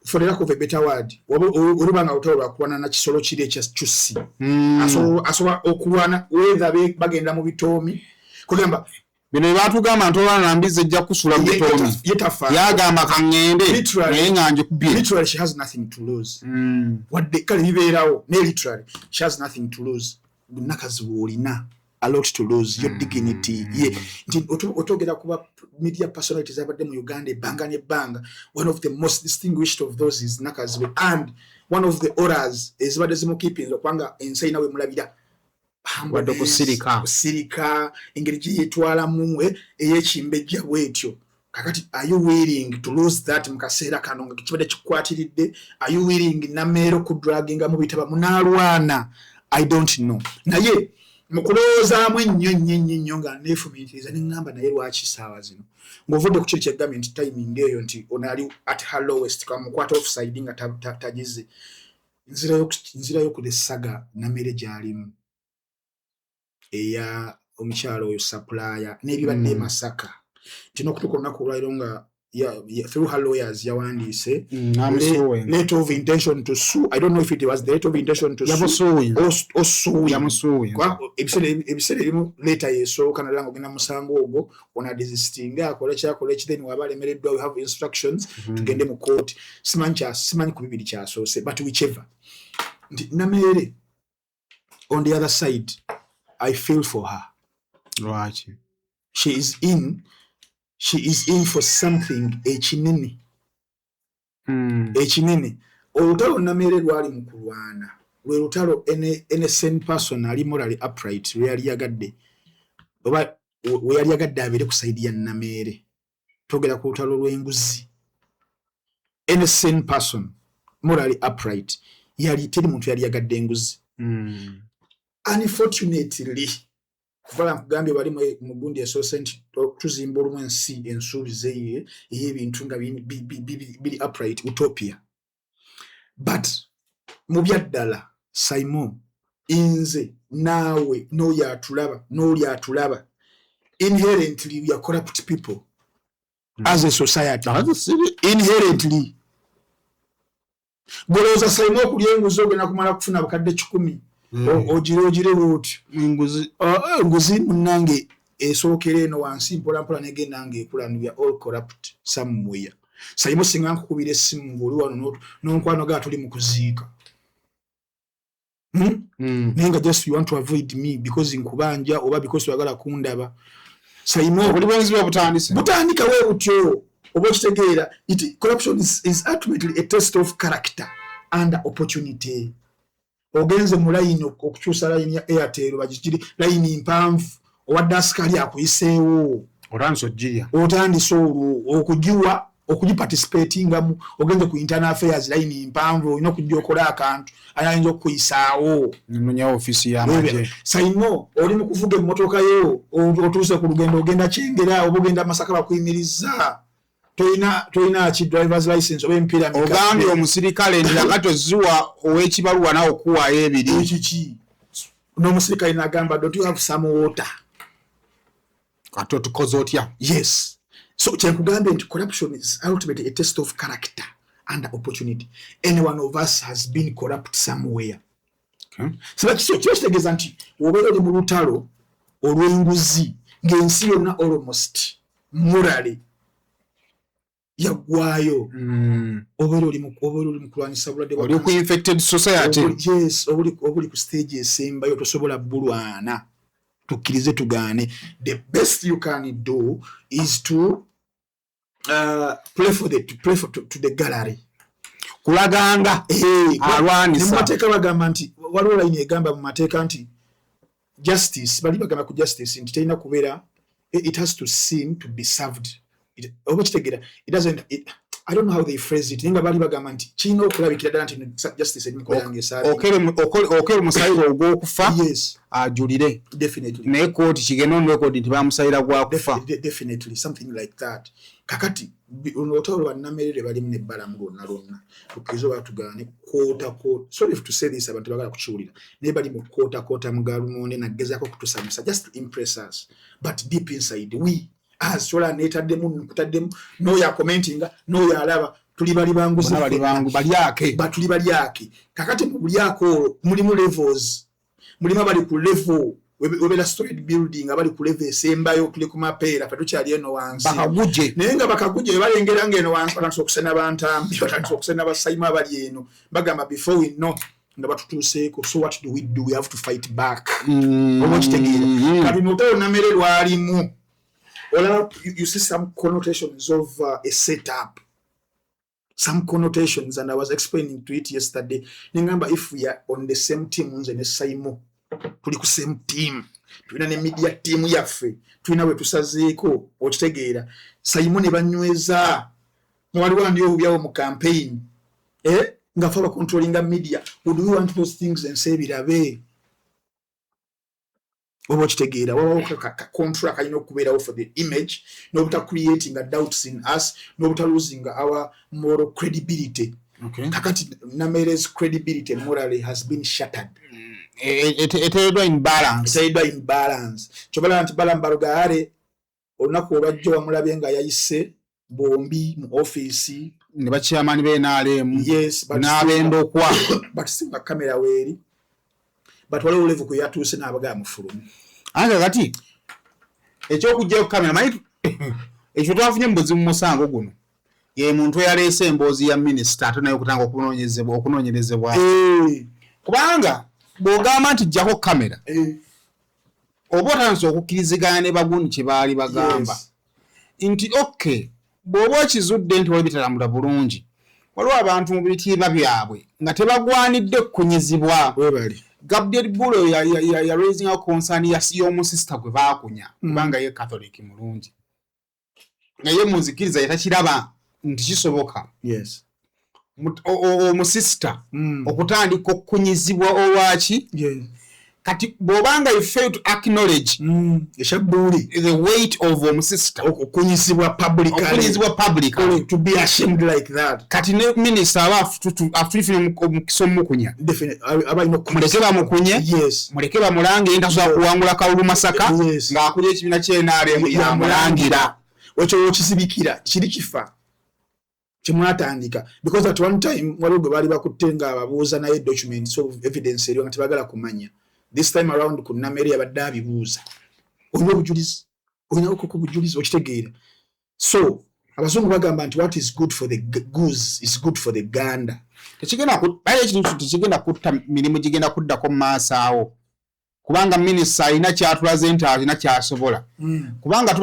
[SPEAKER 2] for the lack of a better word olubanga utolwa kuwana na kisolo kiri ekyakyusi asoba okulwana whether bagenda mu bitomi kugamba
[SPEAKER 1] bino batugamba ntola nambize ejja kusula mu bitomi yagamba kangende naye nganje kubye
[SPEAKER 2] literally she has nothing to lose what they kali bibeerawo ne literally she has nothing to lose nakazi wolina a lot to lose your dignity nti otogera kuba media personalities abadde mu Uganda banga one of the most distinguished of those is nakazi and one of the auras is badde zimu keeping okwanga ensaina we mulabira
[SPEAKER 1] bado
[SPEAKER 2] kusirika engeri yetwala mumwe eyekimbejja bwetyo kakati are you willing to lose that mukasera kano nga kibadde kikwatiridde are you willing namero ku dragging mu bitaba munalwana I don't know naye mukulooza mwe nnyo nga nefumitiriza n'engamba naye lwaki saawa zino ng'ovudde ku kiri kya government timing eyo nti onali at her lowest kamukwata offside nga tagize nzirayo ku saga namere gyalimu eya omukyalo oyo supplier n'ebibadde Masaka tino kutuka olunaku olwaliro nga through her lawyers yawandiise letter of intention to sue. I don't know if it was the letter of intention to sue ebiseera ebimu leeta yesooka nalanga ogenda musango ogwo ona desistinga akola kyakola then waba alemereddwa we have instructions tugende mu court simanyi ku bibiri kyasoose but whichever nti namere on the other side I feel for her.
[SPEAKER 1] Right.
[SPEAKER 2] She is in for something ekinene. Ekinene. Olutalo namere lwali mu kulwana. Lwe lutalo ene sane person ali morally upright we yali yagadde. Oba we yali yagadde abere ku side ya namere. Togera ku lutalo lw'enguzi. Ene sane person morally upright yali teri muntu yali yagadde enguzi. Unfortunately kuvala nkugambye bali mu gundi esoose nti tuzimba olumu ensi ensuubize ey'ebintu nga biri upright utopia but mu byaddala Simon inze naawe n'oli atulaba inherently we are corrupt people as a society inherently golooza Simon okulya enguzi ogenda kumala kufuna abakadde 10 ojire woti enguzi munange esookera eno wansi mpola negenda nga ekula we are all corrupt somewhere Simon singa nkukubira essimu ng'oli wano n'onkwano ga tuli mu kuziika nenga just you want to avoid me because nkubanja oba because oyagala kundaba Simon
[SPEAKER 1] oli bwenzi butandise
[SPEAKER 2] butandika we butyo oba kitegeera corruption is ultimately a test of character and opportunity. ogenze mu line okukyusa line ya Airtel bagikiri line mpanvu owadde asikali akuyiseewo otandise olwo okugiwa okugiparticipatingamu ogenze ku internal affairs line mpanvu olina okujja okola akantu ayinza okukuyisaawo
[SPEAKER 1] nonya ofisi y'amagye
[SPEAKER 2] sayino oli mu kuvuga emmotoka yo otuuse ku lugendo ogenda Kyengera oba ogenda Masaka bakuyimiriza toyina ki driver's license oba empira
[SPEAKER 1] ogambye omusirikale ndakati oziwa ow'ekibaluwa nawe okuwaayo ebiri
[SPEAKER 2] kiki n'omusirikale n'agamba don't you have some water
[SPEAKER 1] kati tukoze otya
[SPEAKER 2] yes. So kyenkugambe nti corruption is ultimately a test of character and opportunity. Any one of us has been corrupt somewhere. So kitegeeza nti obeera oli mu lutalo olw'enguzi ng'ensi yonna almost morally yaggwayo obeera oli mu kulwanyisa bulwadde
[SPEAKER 1] oli ku infected society
[SPEAKER 2] yes obuli ku stage esembayo tosobola bulwana tukkirize tugaane. The best you can do is to to the gallery
[SPEAKER 1] kulaganga alwanisa
[SPEAKER 2] mateeka bagamba nti waliwo line egamba mu mateeka nti justice bali bagamba ku justice nti terina kubeera it has to seem to be served oba kitegeera it doesn't I don't know how they phrase it nga bali bagamba nti kino okulabikira ddala nti justice eri mukola yange esaali
[SPEAKER 1] okere omusayiro ogw'okufa
[SPEAKER 2] yes
[SPEAKER 1] ajulire
[SPEAKER 2] definitely
[SPEAKER 1] naye kooti kigenda onrekodi nti bamusayira gwakufa
[SPEAKER 2] definitely something like that kakati olutalo lwa Namerere balimu n'ebbalamu lwonna tukizo batugane koota sorry to say this abantu bagala kukiwulira naye bali mu koota mugalumonde nagezaako kutusamisa just to impress us but deep inside we as sola netaddemu nkutaddemu no ya commenting no ya alaba tuli bali banguzi batuli bali yake kakati mu bulyako mulimu levels mulimu bali ku level webera storage building abali ku level esembayo tuli ku mapeera patukyali eno wansi
[SPEAKER 1] bakaguje
[SPEAKER 2] naye nga bakaguje balengera ngeno wansi batandise okusena bantambi batandise okusena basayima bali eno bagamba before we know nga batutuuseeko so what do we have to fight back oba kitegeera kati notero Namere lwalimu you see some connotations of a setup, some connotations, and I was explaining to it yesterday. Remember, if we are on the same team, on the same same team, tuina ne media team yaffe, tuina we tusazeko, okitegeera. Simon Ebanyweza, waliwo ndio byawo mu campaign, nga fa controlling media. Would we want those things and say birabe? Oba kitegeera wabawo contract kalina okubeerawo for the image n'obuta creating a doubts in us n'obuta losing our moral credibility. Kakati Namere's credibility morally has been shattered.
[SPEAKER 1] Eteredwa in balance.
[SPEAKER 2] Kyobala nti balambalugaale olunaku olwajja wamulabye nga yayise bombi mu office
[SPEAKER 1] ne bakyamani be NRM
[SPEAKER 2] yes
[SPEAKER 1] n'abendokwa
[SPEAKER 2] but singa kamera weeri but waliwo level ku yatuuse n'abagaa mufulumu
[SPEAKER 1] anga kati ekyokujja ku kamera mayitu ekyo twafunye mbuzi mu musango guno ye muntu yaleese emboozi ya minisita ate naye okutanga okunoonyerezebwa kubanga bw'ogamba nti jjako kamera oba otandise okukkiriziganya ne bagundi kye baali bagamba nti okay bw'oba okizudde nti wali bitalamula bulungi waliwo abantu mu bitiibwa byabwe nga tebagwanidde kukunyizibwa
[SPEAKER 2] webali
[SPEAKER 1] Gabriel Bulo ya raising a concern y'omu sister gwe baakunya kubanga ye Catholic mulungi naye muzikiriza yatakiraba nti kisoboka
[SPEAKER 2] yes
[SPEAKER 1] omu sister okutandika okunyizibwa owaki kati bobanga you fail to acknowledge the weight of omu sister
[SPEAKER 2] okunyizibwa publicly to be ashamed like that
[SPEAKER 1] kati ne minister afifine omukisomo kunya
[SPEAKER 2] definitely abayino
[SPEAKER 1] muleke bamukunye muleke bamulange entasobola kuwangula Kalulu Masaka ng'akulya ekibiina ky'NRM yamulangira
[SPEAKER 2] ekyo okisibikira kiri kifa kimwatandika because at one time waliwo gwe baali bakutte nga ababuuza naye documents of evidence eriyo nga tebagala kumanya. This time around ku Namere abadde abibuuza olina obujulizi olina okoko bujulizi okitegeera so abazungu bagamba nti what is good for the goose is good for the gander tekigenda kutta mirimu gigenda kuddako mu maaso awo kubanga minisita alina kyatulaze nti alina kyasobola kubanga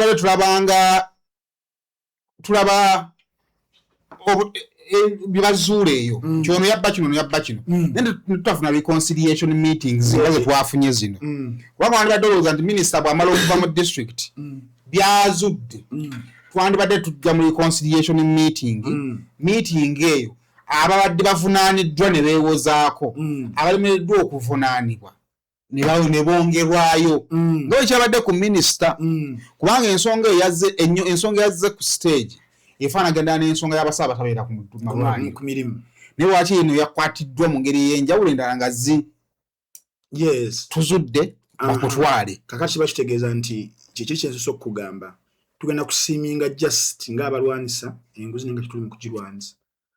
[SPEAKER 2] tulaba
[SPEAKER 1] bibazuule eyo kyono yabba kino yabba kino nende tutafuna reconciliation meetings ngaze twafunye zino waba wandibadde olowooza nti minisita bw'amala okuva mu district byazudde twandibadde tujja mu reconciliation meeting eyo ababadde bavunaaniddwa ne beewozaako abalemereddwa okuvunaanibwa ne bongerwayo ng'ekyabadde ku minisita kubanga ensonga yazze ku stage efaanagana n'ensonga y'abasaabatabeera ku mirimu naye lwaki eno yakwatiddwa mu ngeri y'enjawulo endala nga tuzudde bakutwale
[SPEAKER 2] kakati kiba kitegeeza nti kiki kyensosa okukugamba tugenda kusiiminga just ng'abalwanisa enguzi nga tetuli mu kugirwanisa.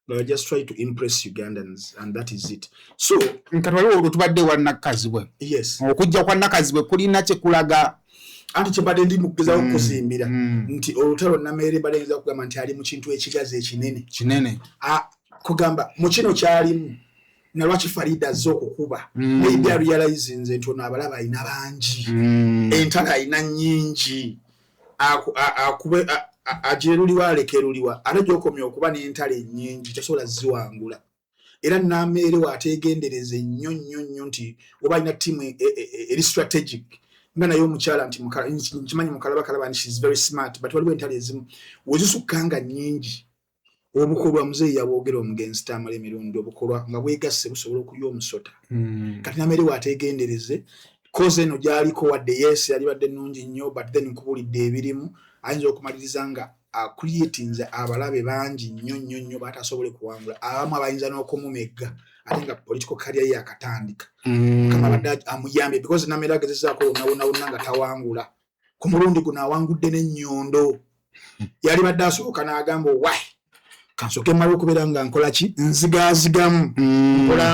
[SPEAKER 2] They just try to impress Ugandans, and that is it. So,
[SPEAKER 1] nkatwaliwo tubadde wa Nakazibwe.
[SPEAKER 2] Yes.
[SPEAKER 1] Okujja kwa Nakazibwe kulina kye kulaga
[SPEAKER 2] anti kyebadde ndi mukugezaako okuzimbira nti olutalo Namere balenza okugamba nti ali mu kintu ekigazi ekinene. Kugamba mu kino kyalimu na lwaki Farida azze okukuba maybe realize nze nti ono abalaba ayina bangi entala ayina nnyingi akube ajeruliwa alekeruliwa alajokomya okuba n'entale nnyingi tasobola ziwangula era Namere waategendereze nnyo nti oba alina ttiimu eri strategic nga naye omukyala nti nkimanyi mukalaba she's very smart but waliwo entale ezimu wezisukkanga nnyingi obukolwa muzeeyi yaboogera omugenzi tamala emirundi obukolwa nga bwegasse busobola okulya omusota kati Namere waategendereze koze eno gyaliko wadde yes yali badde nnungi nnyo but then nkubulidde ebirimu ayinza okumaliriza nga creatinze abalabe bangi nnyo batasobole kuwangula abamu abayinza n'okumumegga ate nga political career ye akatandika kama badde amuyambye because Namere agezezaako wonna nga tawangula ku mulundi guno awangudde n'ennyondo yali badde asooka n'agamba why kansoke mali okubeera nga nkola ki nzigaazigamu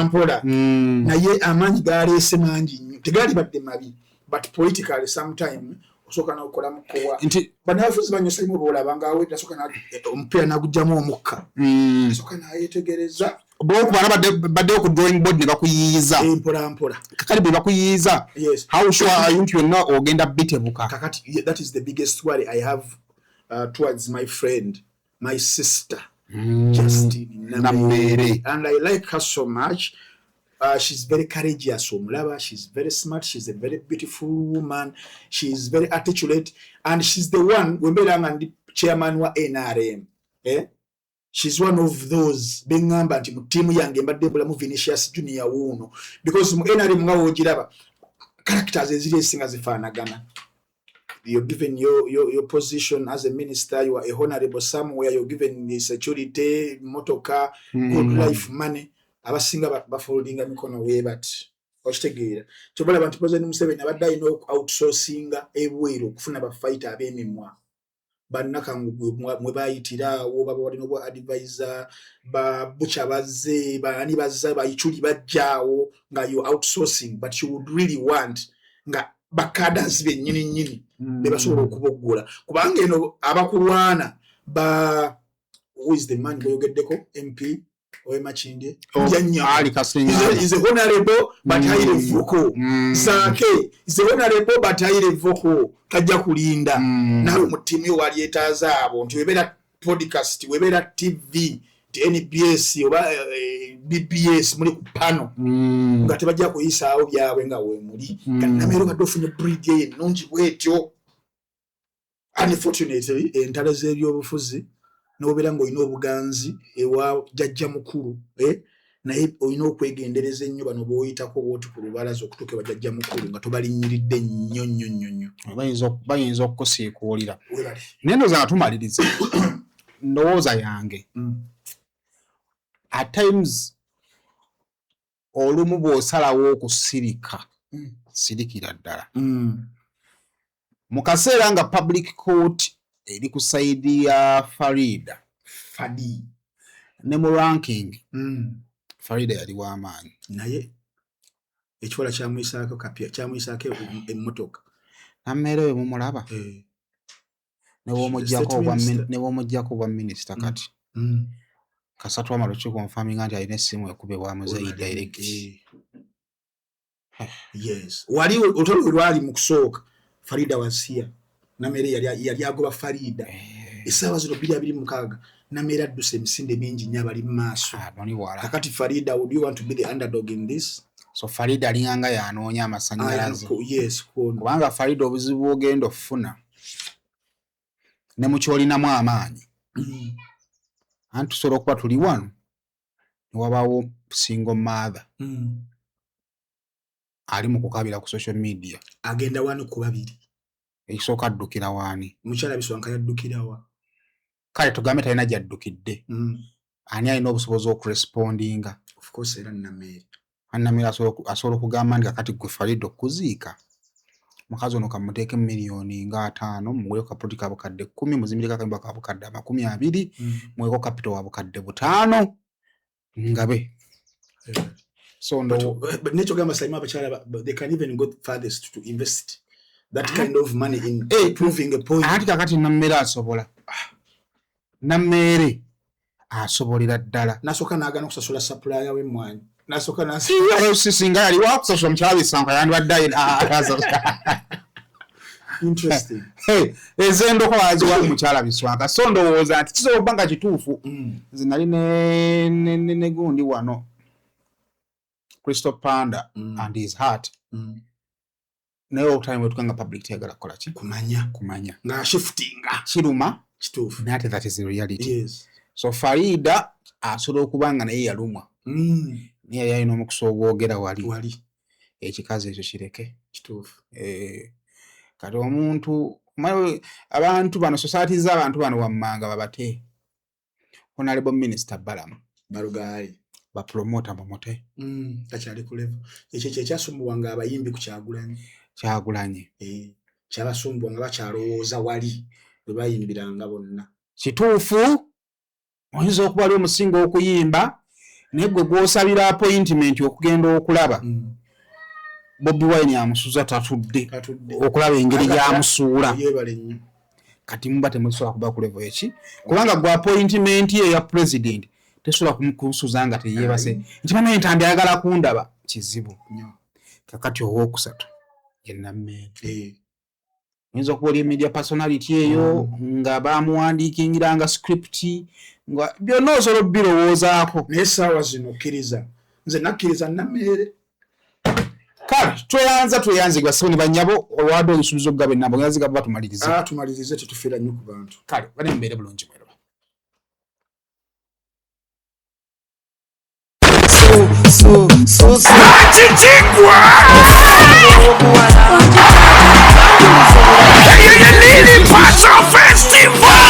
[SPEAKER 2] mpola naye amaanyi galeese mangi nnyo tegali badde mabi but politically sometime osoka na okola mukowa
[SPEAKER 1] nti
[SPEAKER 2] banafuzi banyosa mu bolaba nga awe tasoka na ompira nagujjamu omukka soka na yetegereza
[SPEAKER 1] bwo kubana badde ku drawing board ne bakuyiiza
[SPEAKER 2] mpola
[SPEAKER 1] kakali be bakuyiiza
[SPEAKER 2] yes
[SPEAKER 1] how sure are you to know ogenda bitebuka
[SPEAKER 2] kakati that is the biggest worry I have towards my friend my sister Justine
[SPEAKER 1] Namere
[SPEAKER 2] and I like her so much. She's very courageous, she's very smart, she's a very beautiful woman, she's very articulate, and she's the one when the chairman wa NRM. She's one of those being ambant mu team yange mbadde bula mu Vinicius Junior wuno because mu NRM nga wogiraba characters eziri esinga zifaanagana. You're given your position as a minister, you are a honorable somewhere, you're given the security, motor car, good life, money. Abasinga bafoldinga mikono webat okitegeera kyobola abantu President Museveni abadde alina outsourcinga ebweru okufuna bafighter ab'emimwa bannakangu mwe bayitirawo baba walina obwa advisor babucha bazze bani bazza bayichuli bajjaawo nga you outsourcing but you would really want nga bakadasi bennyini bebasobola okuboggola kubanga eno abakulwana who is the man boyogeddeko MP Owe Machinde
[SPEAKER 1] Ali Kasenga
[SPEAKER 2] is a honorable but highly vocal Zake is a honorable but highly vocal kajja kulinda nawe mu timu yo wali etazaabo nti webera podcast webera TV NBS oba BBS muri ku pano nga tebajja kuyisaawo byabwe nga we muri Namere badofunye breed ye nungi bwetyo unfortunately entale z'ebyobufuzi n'obeera ng'olina obuganzi ewa jjajja mukulu naye olina okwegendereza ennyo bano b'oyitako bw'oti ku lubalaza okutuuka ewa jjajja mukulu nga tobalinyiridde nnyo
[SPEAKER 1] bayinza okukusiikuulira naye ndowooza nga tumaliriza ndowooza yange at times olumu bw'osalawo okusirika sirikira ddala mu kaseera nga public court eri ku saidi ya Farida ne mu ranking Farida yali w'amaanyi
[SPEAKER 2] naye ekiwala kyamuyisaako kapya kyamuyisaako emmotoka
[SPEAKER 1] Namere we mumulaba ne w'omuggyako obwa minisita kati kasatu amala confirming nti alina essimu ekubibwamu zaidi direct
[SPEAKER 2] yes wali otolo lwali mu kusooka Farida wasiya Namere yali agoba Farida essaawa 2:26 Namere adduse emisinde mingi nnyo abali mu maaso. Kakati Farida, would you want to be the underdog in this?
[SPEAKER 1] So Farida alinganga yanoonya amasannyalaze.
[SPEAKER 2] Yes,
[SPEAKER 1] kubanga Farida obuzibu ogenda ofuna ne mu kyolinamu amaanyi. Anti tusobola okuba tuli wano ne wabaawo single mother ali mu kukabira ku social media.
[SPEAKER 2] Agenda wano ku babiri.
[SPEAKER 1] Ekisooka addukira waani?
[SPEAKER 2] Mukyala Biswanka yaddukira wa?
[SPEAKER 1] Kale tugambe talina gy'addukidde. Ani alina obusobozi okurespondinga?
[SPEAKER 2] Of course era Namere.
[SPEAKER 1] Namere asobola okugamba nti kakati gwe Farida okuziika. Mukazi ono kamuteeke miliyoni nga 5 muweeko kapoti ka bukadde 10 muzimbireko akayumba ka bukadde 20 muweeko capital wa bukadde 5 ngabe. So
[SPEAKER 2] but nature gamba sayima abakyala they can even go farthest to invest that kind of money in proving a point.
[SPEAKER 1] Ati kakati Namere asobola. Namere asobolera ddala.
[SPEAKER 2] Nasoka naagana okusasula supplier w'emmwanyi. Nasoka nasi.
[SPEAKER 1] Singa yali wakusasula Mukyala Biswanka yandibadde
[SPEAKER 2] interesting.
[SPEAKER 1] Ezendoko waziwa Mukyala Biswanka. So ndowooza nti kisobola okuba nga kituufu. Nze nali ne gundi wano Crystal Panda and his heart. Naye okutali bwe tukanga public tegala kukola ki? Kumanya.
[SPEAKER 2] Nga shiftinga.
[SPEAKER 1] Kiruma.
[SPEAKER 2] Kituufu.
[SPEAKER 1] Naye that is the reality.
[SPEAKER 2] Yes.
[SPEAKER 1] So Farida asobola okuba nga naye yalumwa. Niye yalina omukisa ogwogera wali. Ekikazi ekyo kireke.
[SPEAKER 2] Kituufu.
[SPEAKER 1] Kati omuntu abantu bano society z'abantu bano wammanga babate. Honorable Minister Balamu
[SPEAKER 2] Balugayi
[SPEAKER 1] bapromota bamote.
[SPEAKER 2] Takyali ku level. Ekyo kyasumbuwanga abayimbi ku Kyagulanyi. Kyabasumbuwanga bakyalowooza wali bwe bayimbiranga bonna.
[SPEAKER 1] Kituufu oyinza okuba ali omusinga okuyimba naye gwe gw'osabira appointment okugenda okulaba. Bobi Wine amusuza tatudde okulaba engeri y'amusuula. Kati muba temusobola kuba ku level eki kubanga gwa appointment ye ya president tesobola kumusuza nga teyeebase nti bano entambi ayagala kundaba kizibu. Kakati owookusatu ye Namere. Oyinza okuba oli media personality eyo nga bamuwandiikingiranga script nga byonna osobola birowoozaako.
[SPEAKER 2] Naye essaawa zino okkiriza nze nakkiriza Namere.
[SPEAKER 1] Kale tweyanzigwa siboni banyabo olwadde olusuubizo okugaba ennamba oyanziga buba tumalirize.
[SPEAKER 2] Tumalirize tetufiira nnyo ku bantu.
[SPEAKER 1] Kale bane mbeere bulungi mwero.
[SPEAKER 4] Chikwa Nili Paso Festival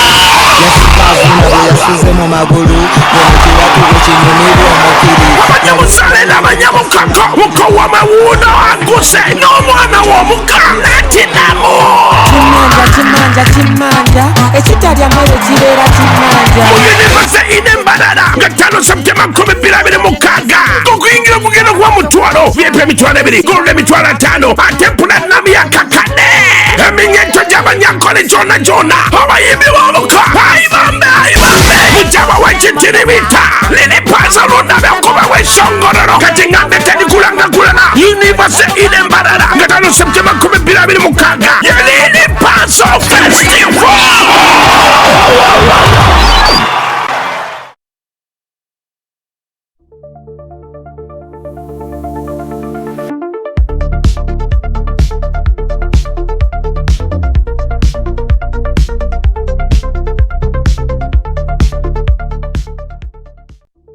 [SPEAKER 5] Yasizemo magulu yomukira tukinyumira omukiri
[SPEAKER 4] abanyamusale n'abanyamukako muko w'amawuuno aguse n'omwana w'omukaleeti namo
[SPEAKER 5] kimanja ekitalya mmere kibeera kimanja
[SPEAKER 4] muyinivase inembalala nga 5 Septemba 2026 okuyingira okugenda kuba mutwalo vyepa emitwalo 2 golula emitwalo 5 ate pulanamu yakakane eminyeto gy'abanyankole gyonna abayimbi b'omuka ayibambe mujaba w'ekitiribita lili paasa lundabe okuba w'essongolero kati ngambe tedikulangagulana yunivase inembalala nga 5 Septemba 2026 yelili paasa festival